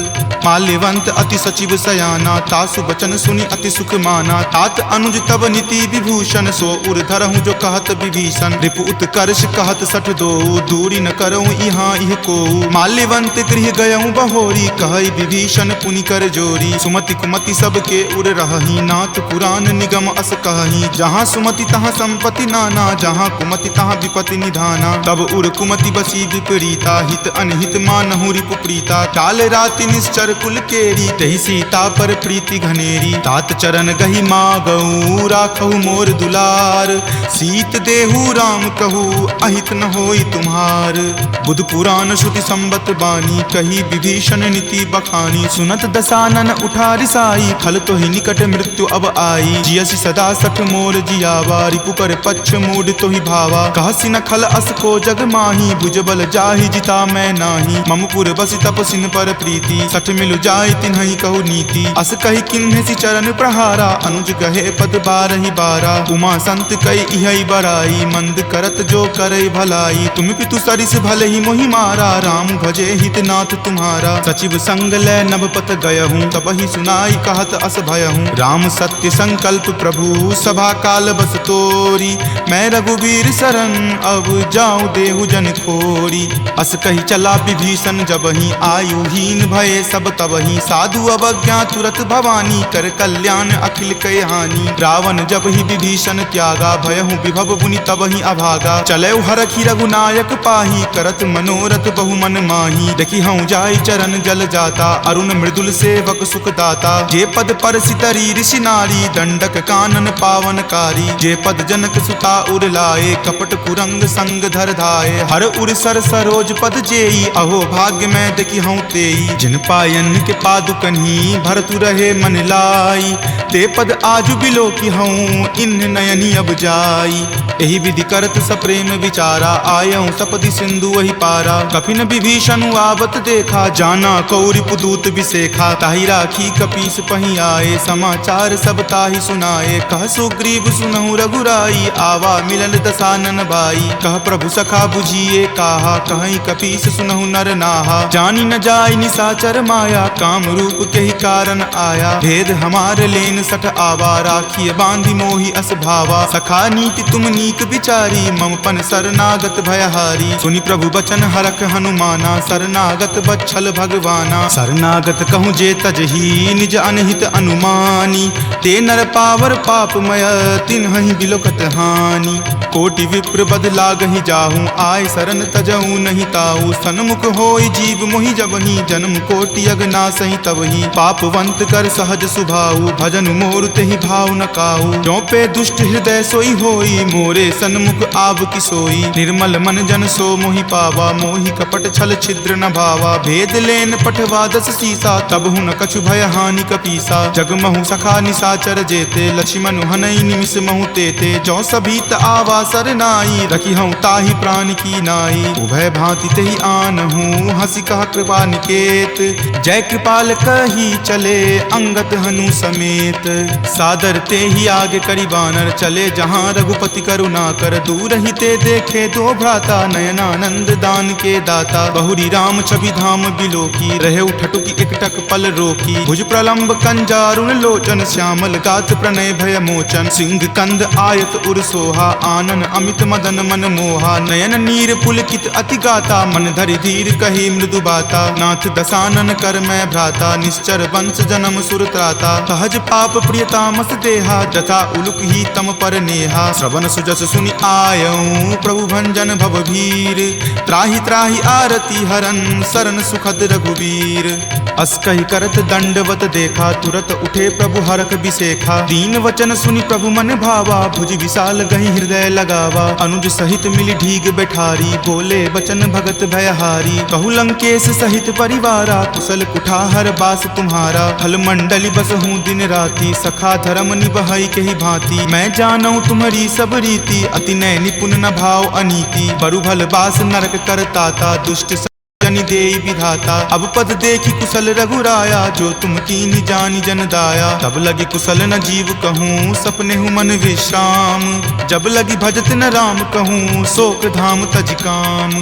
माल्यवंत अति सचिव सयाना तासु बचन सुनि अति सुख माना। तात अनुज तब नीति विभूषण सो उर धरहूँ जो कहत विभीषण। रिपु उत्कर्ष कहत सठ दो दूरी न करऊँ यहाँ इह को। माल्यवंत गृह गृह गयऊ बहोरी, कहई विभीषण पुनि कर जोरी। सुमति कुमति सबके उर रहही, नाथ पुराण निगम अस कहही। जहाँ सुमति तहाँ संपत्ति नाना, जहाँ कुमति तहाँ विपत्ति निधाना। तब उर कुमति बसी विपरीता, हित अनहित मानहु रिपु प्रीता। काल राति निश्चर कुल केरी, तही सीता पर प्रीति घनेरी। तात चरण गही मागऊ, राखहु मोर दुलार। सीत देहु राम कहू, अहित न होई तुम्हार। बुध पुराण श्रुति संबत बानी, कही विभीषण नीति बखानी। सुनत दसानन उठा रिसाई, खल तो ही निकट मृत्यु अब आई। जियसि सदा सठ मोर जियावा, रिपु कर पक्ष मूड तो ही भावा। कहसी न खल अस को जग माही, भुज बल जाहि जिता मैं नाही। मम पुर बसि तपसिन पर प्रीति, सठ मिलु जाय तिन्हि कहु नीति। अस कही किन्हसि चरण प्रहारा, अनुज गहे पद बारहि बारा। उमा संत कई इहै बराई, मंद करत जो करे भलाई। तुम पितु सरिस भले ही मोहि मारा, राम भजे हित नाथ तुम्हारा। सचिव संग लै नभपत गयहूँ, तब ही सुनाई कहत अस भयहूँ। राम सत्य संकल्प प्रभु, सभा काल बस तोरी। मैं रघुवीर शरण, अब जाऊँ देहु जन खोरी। अस कही चला विभीषण जबहि, आयुहीन भये सब तबहि। साधु अवज्ञा तुरत भवानी, कर कल्याण अखिल कय हानि। रावण जब ही विभीषण त्यागा, भयहु विभव पुनि तबहि अभागा। चलै हरखि रघुनायक पाही, करत मनोरथ बहु मन माही। देखी हूँ जाय चरण जल जाता, अरुण मृदुल सेवक सुख दाता। जे पद पर सितरी ऋषि नारी, दंडक कानन पावनकारी। जे पद जनक सुता उर लाए, कपट कुरंग संग धर धाये। हर उर सर सरोज पद जेई, अहो भाग्य में देखी हूँ तेई। जिन पायन के पादुकन्ही, भरतु रहे मन लाई। ते पद आजु बिलो की हूँ, इन नयनी अब जाई। एहि विधि करत सप्रेम विचारा, आयऊँ सपदि सिंधु वही पारा। कपिन विभीषण आवत देखा, जाना कौरि पुदूत विसेखा। ताहि राखी कपीस पही आए, समाचार सब ताहि सुनाए। कह सुग्रीव सुनहु रघुराई, आवा मिलल दसानन भाई। कह प्रभु सखा बुझिए काहा, कहीं कपीस सुनहु नर नाहा। जानी न जाय निसाचर माया, काम रूप के ही कारण आया। भेद हमार लेन सठ आवा, राखिय बांधि मोहि अस भावा। सखा नीति तुम नीक विचारी, मम पन शरणागत भयहारी। सुनि प्रभु बचन हरख हनुमाना, शरणागत बच्छल भगवाना। शरणागत कहूँ जे तजही, निज अनहित अनुमानी। ते नर पावर पापमय, तिन्हि बिलोकत हानि। कोटि विप्र बद लागहि जाहूँ, आय शरण तजहूँ नहीं ताऊ। सन्मुख होय जीव मोहि जबहि, जन्म कोटि अगनासहि तबहि। पापवंत कर सहज सुभाऊ, भजन मोर तेहि भाव न काऊ। जो पे दुष्ट हृदय सोई होई, मोरे सन्मुख आव की सोई। निर्मल मन जन सो मोहि पावा, मोहि कपट छल छिद्र न भावा। भेद लेन पठवा दस सीसा, तब हुन कछु भय हानि कपीसा। जगमहु सखा निसाचर जेते, लक्ष्मण हनई निमिष महु तेते। जो सभीत आवा सरनाई, रखी हूँ ताहि प्राण की नाई। उभय भांति तेहि आनहूँ, हंसी कहा कृपा निकेत। जय कृपाल कही चले, अंगत हनु समेत। सादर ते ही आगे करी बानर, चले जहाँ रघुपति करुणा कर। दूर ही ते देखे दो भ्राता, नयनानंद दान के दाता। बहुरी राम छवि धाम बिलोकी, रहे उठटुकी एकटक पल रोकी। भुज प्रलंब कंजारुण लोचन, श्यामल गात प्रणय भय मोचन। सिंह कंद आयत उर सोहा, आनन अमित मदन मन मोहा। नयन नीर पुलकित अति गाता, मन धरि धीर कही मृदु बाता। नाथ दसानन कर मैं भ्राता, निश्चर वंश जन्म सुर त्राता। सहज पाप प्रियतामस देहा, जथा उलुक ही तम पर नेहा। श्रवण सुजस सुनि आयऊँ, प्रभु भंजन भवभीर। त्राहि त्राहि आरती हरन, शरण सुखद रघुवीर। अस कहि करत दंडवत देखा, तुरत उठे प्रभु हरख बिसेखा। दीन वचन सुनि प्रभु मन भावा, भुज विशाल गहि हृदय लगावा। अनुज सहित मिली ढीग बैठारी, बोले बचन भगत भयहारी। कहु लंकेश सहित परिवारा, कुशल कुठाहर बास तुम्हारा। फल मंडली बस हूँ दिन राति, सखा धर्म निबहई के ही भांति। मैं जानऊ तुम्हारी सब रीति, अति नय निपुण न भाव अनीति। बरु भल बास नरक करताता, दुष्ट जनि देई विधाता। अब पद देखी कुशल रघुराया, जो तुम कीनी जानी जन दाया। तब लगी कुशल न जीव कहूँ, सपने हूँ मन विश्राम। जब लगी भजत न राम कहूँ, शोक धाम तज काम।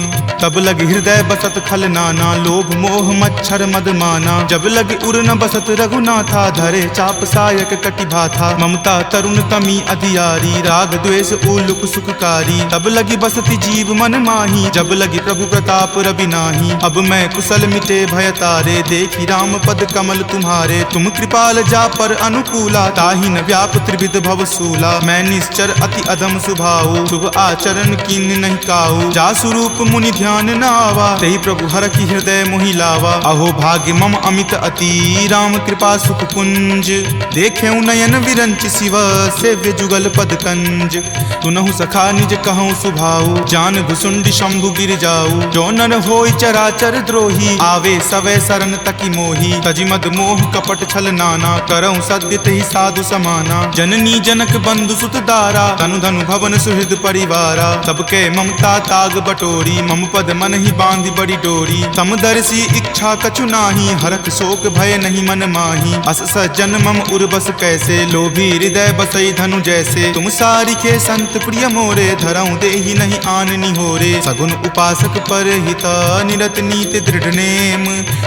तब लगी हृदय बसत खल नाना, लोभ मोह मच्छर मद माना। जब लगी उर न बसत रघुनाथा, धरे चाप सायक कटि भाथा। ममता तरुण तमी अधियारी, राग द्वेष उलुक सुखकारी। तब लगी बसती जीव मन माही, जब लगी प्रभु प्रताप रवि नाही। अब मैं कुशल मिटे भय तारे, देखी राम पद कमल तुम्हारे। तुम कृपाल जा पर अनुकूला, ताहि न व्याप त्रिविध भव सूला। मैं निश्चर अति अधम स्वभाव, शुभ आचरण कीन नहीं काऊ। जा स्वरूप मुनि ध्यान न आवा, तेहि प्रभु हर की हृदय मोहि लावा। अहो भाग्य मम अमित अति, राम कृपा सुख पुंज। देखे नयन विरंच शिव, सेव्य जुगल पद कंज। तुनहु सखा निज कहूँ सुभाऊ, जान भुसुंडी शंभु गिर जाऊ। जो नर होई चराचर द्रोही, आवे सवै शरण तकी मोही। तजि मद मोह कपट छल नाना, करऊँ सत्य तेहि साधु समाना। जननी जनक बंधु सुत दारा, तनु धनु भवन सुहृद परिवारा। सबके ममता ताग बटोरी, मम पद मन ही बांधी बड़ी डोरी। समदर्शी इच्छा कछु नाही, हरख शोक भय नहीं मन माही। अस सज्जन मम उर्बस कैसे, लोभी हृदय बसई धनु जैसे। तुम सारिखे संत प्रिय मोरे, धरऊँ देहि नहीं आननी होरे। सगुन उपासक पर हिता, निरत नीति दृढ़ नेम।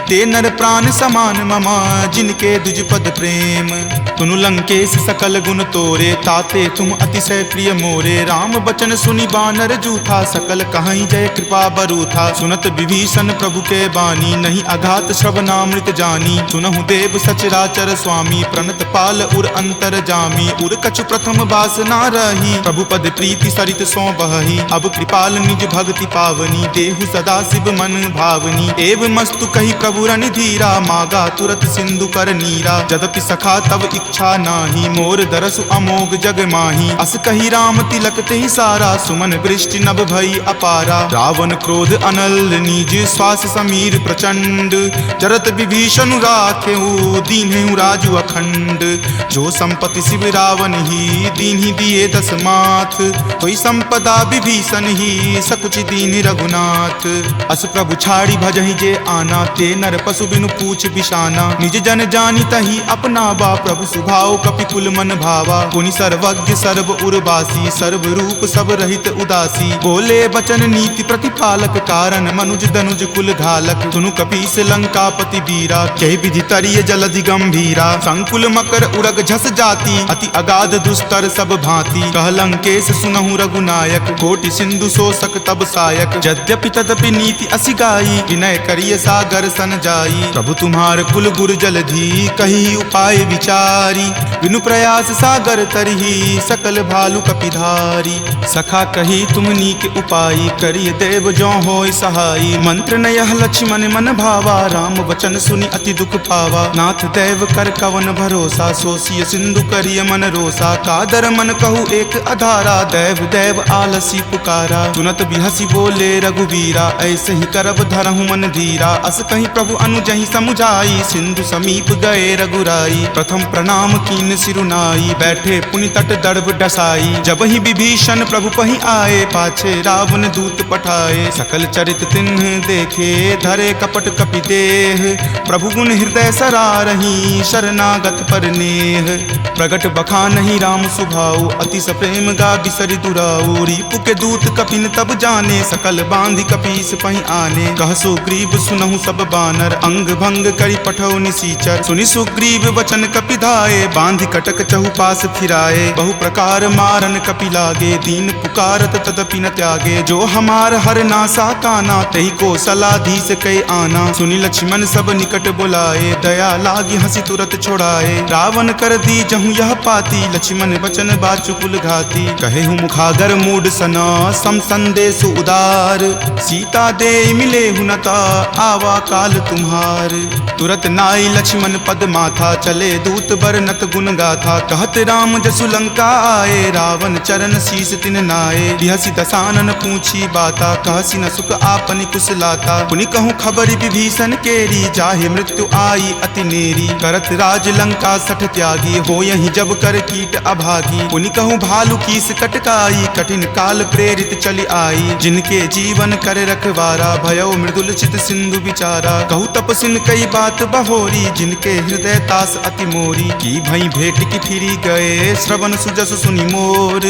ते नर प्राण समान ममा, जिनके दुज पद प्रेम। तुनु लंकेश सकल गुण तोरे, ताते तुम अतिशय प्रिय मोरे। राम बचन सुनि बानर जूथा, सकल कहीं जय कृपा बरूथा। सुनत विभीषण प्रभु के बानी, नहीं अघात श्रवणामृत जानी। सुनहु देव सचराचर स्वामी, प्रणत पाल उर अंतर जामी। उर कछु प्रथम बास ना रही, प्रभु पद प्रीति सरित सो बही। अब कृपाल निज भक्ति पावनी, देहु सदा शिव मन भावनी। एव मस्तु कही प्रभु रनि धीरा, मागा तुरत सिंधु कर नीरा। यद्यपि सखा तब इच्छा नाही, मोर दरसु अमोघ जग माही। अस कही राम तिलक तेहि सारा, सुमन वृष्टि नभ भई अपारा। रावण क्रोध अनल निज, श्वास समीर प्रचंड। जरत विभीषण राखेऊ, दीन्हेउ राजु अखंड। जो संपत्ति शिव रावण ही, दीन्हि दिए दस माथ। कोई संपदा विभीषण ही, सकुच दीन रघुनाथ। अस प्रभु छाड़ी भजहि जे आना, ते नर पशु बिनु पूछ बिशाना। निज जन जानि तहि अपनावा, प्रभु सुभाव कपिकुल मन भावा। पुनि सर्वज्ञ सर्व उर्वासी, सर्व रूप सब रहित उदासी। बोले बचन नीति प्रतिपालक, कारण मनुज दनुज कुल घालक। सुनु कपीस लंकापति वीरा, कहि विधि तरिय जलधि गंभीरा। संकुल मकर उरग झस जाति, अति अगाध दुस्तर सब भांति। कह लंकेश सुनहु रघुनायक, कोटि सिंधु शोषक तब सायक। यद्यपि तदपि नीति असि गाई, विनय करिय सागर सन जाई। प्रभु तुम्हार कुल गुर जलधि, कही उपाय विचारी। बिनु प्रयास सागर तरही, सकल भालु कपिधारी। सखा कही तुम नीक उपाई, करिय देव जो होय सहाई। मंत्र न यह लक्ष्मण मन भावा, राम वचन सुनि अति दुख पावा। नाथ देव कर कवन भरोसा, सोसिय सिंधु करिय मन रोसा। कादर मन कहु एक अधारा, देव देव आलसी पुकारा। सुनत बिहसी बोले रघुवीरा, ऐसे ही करब धरहु मन धीरा। अस कहीं प्रभु अनुजहि समुझाई, सिंधु समीप गए रघुराई। प्रथम प्रणाम कीन सिरुनाई, बैठे पुनि तट दर्भ डसाई। जब ही विभीषण प्रभु पहि आए, पाछे रावण दूत पठाए। सकल चरित तिन्ह देखे, धरे कपट कपि देह। प्रभु गुण हृदय सरारही, शरणागत पर नेह। प्रगट बखानहि राम सुभाऊ, अति सप्रेम गा बिसरि दुराऊ। रिपु के दूत कपिन तब जाने, सकल बांधि कपीस पहि आने। कह सुग्रीव सुनहु सब बानर, अंग भंग करि पठौ निसीचर। सुनि सुग्रीव वचन कपि धाये, बांधि कटक चहुपास फिराए। बहु प्रकार मारन कपि लागे, दीन पुकारत तदपि न त्यागे। जो हमार हर नासा काना, तहि को सलाधीस कै आना। सुनि लक्ष्मण सब निकट बुलाए, दया लागी हंसी तुरत छोड़ाए। रावण कर दी जहु यह पाती, लक्ष्मण बचन बाचुकुल घाती। कहे हूँ मुखागर मूड सना, सम संदेश उदार। सीता दे मिले हुनता, आवा काल तुम्हार। तुरत नाई लक्ष्मण पद माथा, चले दूत बरनत गुण गाथा। कहत राम जसु लंका आए, रावण चरण शीस तिन नाये। बिहसी दसानन पूछी बाता, कहसी न सुख आपनि कुशलाता। पुनि कहूँ खबरि विभीषण केरी, जाहे मृत्यु आई अति नेरी। करत राज लंका सठ त्यागी, हो यही जब कर कीट अभागी। पुनि कहूँ भालु कीस कटकाई, कठिन काल प्रेरित चली आई। जिनके जीवन कर रखवारा, भयो मृदुल चित सिंधु विचारा। कहूँ तपसिन कई बात बहोरी, जिनके हृदय तास अति मोरी। की भई भेंट की फिरी गए, श्रवण सुजस सुनि मोर।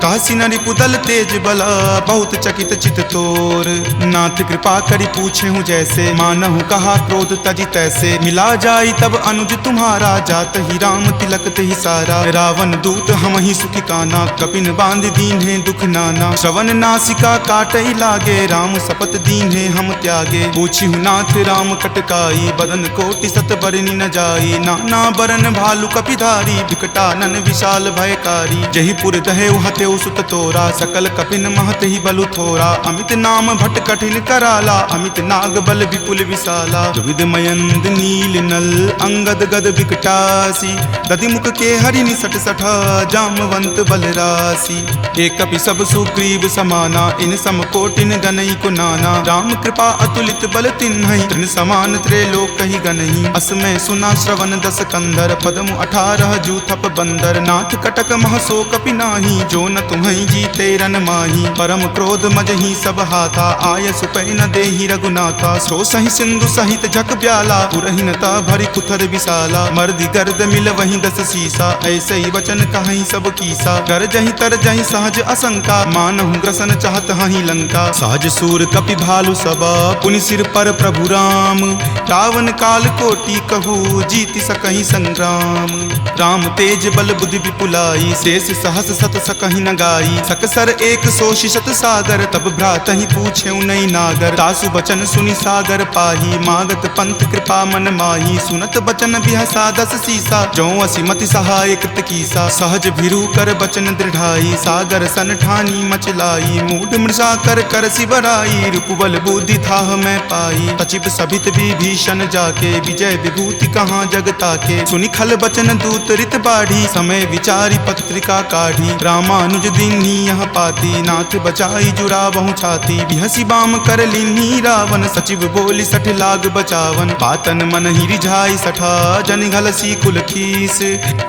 कहसी न रिपुदल तेज बला, बहुत चकित चित तोर। नाथ कृपा करी पूछे हूँ जैसे, मानहु कहा क्रोध तजी तैसे। मिला जाई तब अनुज तुम्हारा, जात ही राम तिलक तेहि सारा। रावण दूत हम ही सुखी काना, कपिन बांध दीन है दुख नाना। श्रवण नासिका काटई लागे, राम शपथ दीन है हम त्यागे। पूछी नाथ राम कटकाई, बदन कोटि सत बरनि न जाई। नाना बरन भालु कपिधारी, विकटानन विशाल भयकारी। जहि पुर दहेउ हतेउ सुत तोरा, सकल कपिन महत ही बलु थोरा। अमित नाम भट कठिन कराला, अमित नाग बल विपुल विशाला। दुविध मयंद नील नल, अंगद गद विकटासी। दधि मुख के हरि निसट सठा, जामवंत बलरासी। एक कपि सब सुग्रीव समाना, इन सम कोटिन गनई को नाना। राम कृपा अतुलित बल तिन्हहि, तृण समान त्रैलोक ही गनहि। अस में सुना श्रवण दस कंधर, पदमु 18 जूथप बंदर। नाथ कटक मह सो कपि नाही, जो न तुम्हि जीते रन माही। परम क्रोध मजहि सब हाथा, आय सुपै न देहि रघुनाथा। सो सहि सिंधु सहित झक ब्याला, पुरहिनता भरि कुथर विशाला। मर्दि गर्द मिल वहीं 10 सीसा, ऐसे ही वचन कहीं सब कीसा। कर जहि तर जहि सहज असंका, मानहु ग्रसन चाहत हहि लंका। सहज सूर कपि भालु सबा, पुनि सिर पर प्रभु राम। रावण काल कोटि कहू, जीति सकहि संग्राम। राम तेज बल बुद्धि विपुलाई, शेष सहस सत सकहि न गाई। सकसर एक सोषि शत सागर, तब भ्रातहि पूछेउ नई नागर। तासु बचन सुनि सागर पाही, मागत पंथ कृपा मन माही। सुनत बचन बिहसा 10 सीसा, जो असिमति सहाय कृत कीसा। सहज भिरु कर बचन दृढ़ाई, सागर सन ठानी मचलाई। मूढ़ मृषा कर कर सिवराई, रूपबल बुद्धि थाह मैं पाई। सचिव सभित विभीषण जाके, विजय विभूति कहाँ जग ताके। सुनि खल बचन दूत रित बाढ़ी, समय विचारी पत्रिका काढ़ी। रामानुज दीन्ही यह पाती, नाथ बचाई जुरावहु छाती। बिहसी बाम कर लीन्ही रावण, सचिव बोली सठ लाग बचावन। पातन मन ही रिझाई सठा, जन घलसी कुल खीस।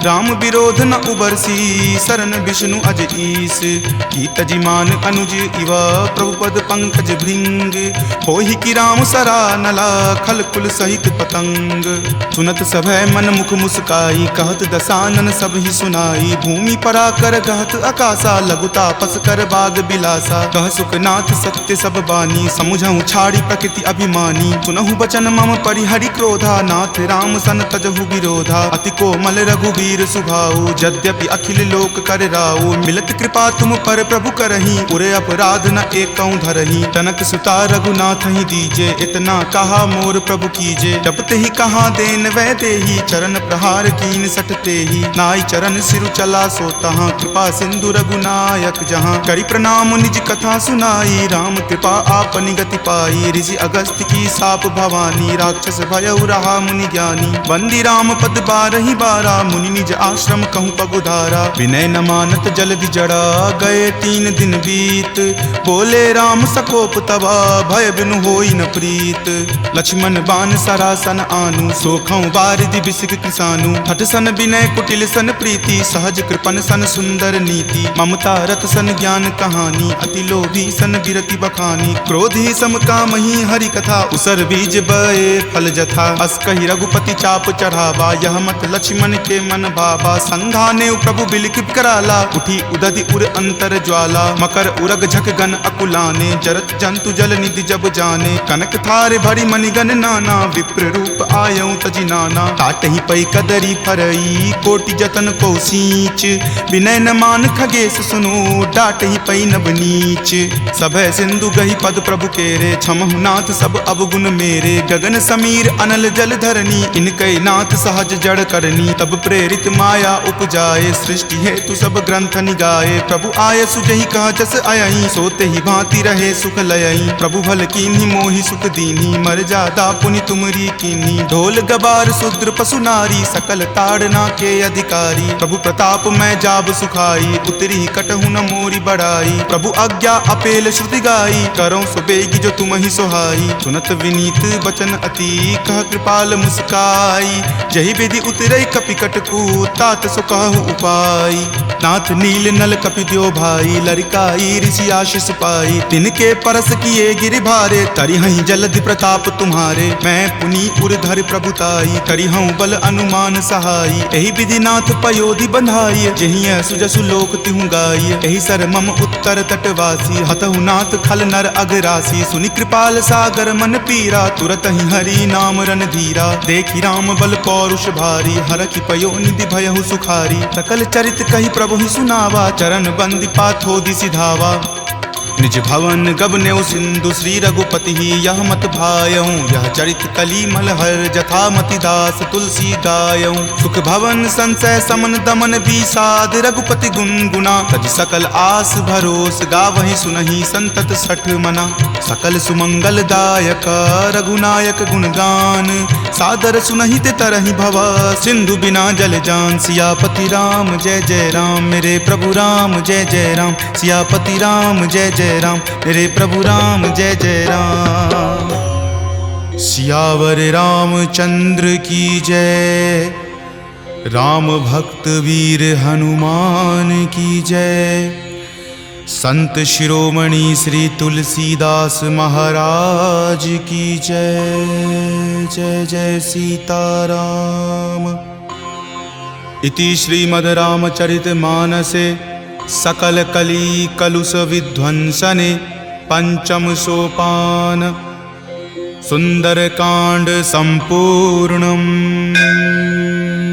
राम विरोध न उबरसी, शरण विष्णु अज ईस। कीत जिमान अनुज इवा, प्रभु पद पंकज भृंग। होहि कि राम सरा नला, खल कुल सहित पतंग। सुनत सभय मन मुख मुस्काई, कहत दसानन सब ही सुनाई। भूमि पराकर गहत आकाशा, लघु तापस कर बाग बिलासा। कह सुखनाथ सत्य सब बानी, समुझहु छाड़ी प्रकृति अभिमानी। सुनहु बचन मम परिहरि क्रोधा, नाथ राम सन तजहु विरोधा। अति कोमल रघुवीर सुभाऊ, यद्यपि अखिल लोक कर राऊ। मिलत कृपा तुम पर प्रभु करही, पुरे अपराध न एकौ धरही। तनक सुता रघुनाथ ही दीजे, इतना कहा मोर प्रभु कीजे। जपते ही कहा देन वै देही, चरण प्रहार कीन सटते ही। नाई चरण सिरु चला सो तहाँ, कृपा सिंधु रघुनायक जहाँ। करि प्रणाम निज कथा सुनाई, राम कृपा आपनि गति पाई। ऋषि अगस्त्य की साप भवानी, राक्षस भयउ रहा मुनि ज्ञानी। वंदी राम पद 12 बारा, मुनि निज आश्रम कहूँ पगुधारा। विनय न मानत जल्दि जड़ा, गए 3 दिन बीत। बोले राम सकोप तबा, भय बिनु होई न प्रीत। लक्ष्मण बान सरासन आनु, सोखौ बारिधि बिसिक किसानु। हठ सन विनय कुटिल सन प्रीति, सहज कृपन सन सुंदर नीति। ममता रत सन ज्ञान कहानी, अति लोभी सन विरति बखानी। क्रोधी सम कामहि हरि कथा, उसर बीज बए फल जथा। अस कहि रघुपति चाप चढ़ावा, यह मत लक्ष्मण के मन भावा। संघाने प्रभु बिलिख कराला, उठी उदधि उर अंतर ज्वाला। मकर उरग झक गन अकुलाने, जरत जंतु जल निधि जब जाने। कनक थार भरी मणिगन नाना, विप्र रूप आयौ तजि नाना। ताटहि पै कदरी फरई, कोटि जतन को सींच। विनय न मान खगेश सुनो, डाटहि पै नभ नीच। सभय सिंधु गहि पद प्रभु केरे, क्षमहु नाथ सब अवगुण मेरे। गगन समीर अनल जल धरनी, इनकै नाथ सहज जड़ करनी। तब प्रेरित माया उपजाए, सृष्टि हेतु सब ग्रंथ निगाए। प्रभु आय सुजहि कह जस अयहि, सोते ही भांति रहे सुख लयहि। प्रभु भल कीन्ही मोहि सुख दीन्ही, मर जादा पुनि तुमरी कीन्ही। ढोल गबार शूद्र पशु नारी, सकल ताड़ना के अधिकारी। प्रभु प्रताप मैं जाब सुखाई, उतरी कटहु न मोरी बढ़ाई। प्रभु आज्ञा अपेल श्रुति गाई, करो सुबेगी जो तुम ही सोहाई। सुनत विनीत बचन अति, कह कृपाल मुस्काई। जहि विधि उतरई कपि कटकू, तात सो कहु उपाय। नाथ नील नल कपि द्यो भाई, लरिकाई ऋषि आशीष पाई। तिनके परस किए गिरि भारे, तरिहहि जलधि प्रताप तुम्हारे। मैं पुनि उर्धर प्रभुताई, करिहऊँ बल अनुमान सहाई। एहि विधि नाथ पयोधि बंधाई, जहिं सुजसु लोक तिहु गाई। एहि सर मम उत्तर तटवासी, हतहु नाथ खल नर अगरासी। सुनि कृपाल सागर मन पीरा, तुरत ही हरि नाम रन धीरा। देखि राम बल पौरुष भारी, हरखि पयो निधि भयहु सुखारी। सकल चरित कहि प्रभु ही सुनावा, चरण बंदी पाथो दिसि धावा। निज भवन गबनेउ सिंधु श्री रघुपति ही यह मत भायऊं। यह चरित कली मलहर जथा मति दास तुलसी गायऊं। सुख भवन संशय समन दमन बीसाद रघुपति गुनगुना। तज सकल आस भरोस गावहि सुनहि संतत सठ मना। सकल सुमंगल दायक रघुनायक गुणगान। सादर सुनहि ते तरहि भव सिंधु बिना जल जान। सियापति राम जय जय राम मेरे प्रभु राम जय जय राम। सियापति राम जय जय राम मेरे प्रभु राम जय जय राम। सियावर रामचंद्र की जय। राम भक्त वीर हनुमान की जय। संत शिरोमणि श्री तुलसीदास महाराज की जय। जय जय सीताराम। इति श्रीमद् रामचरित मानसे सकल कली कलुष विध्वंसने पंचम सोपान सुंदर कांड संपूर्णम्।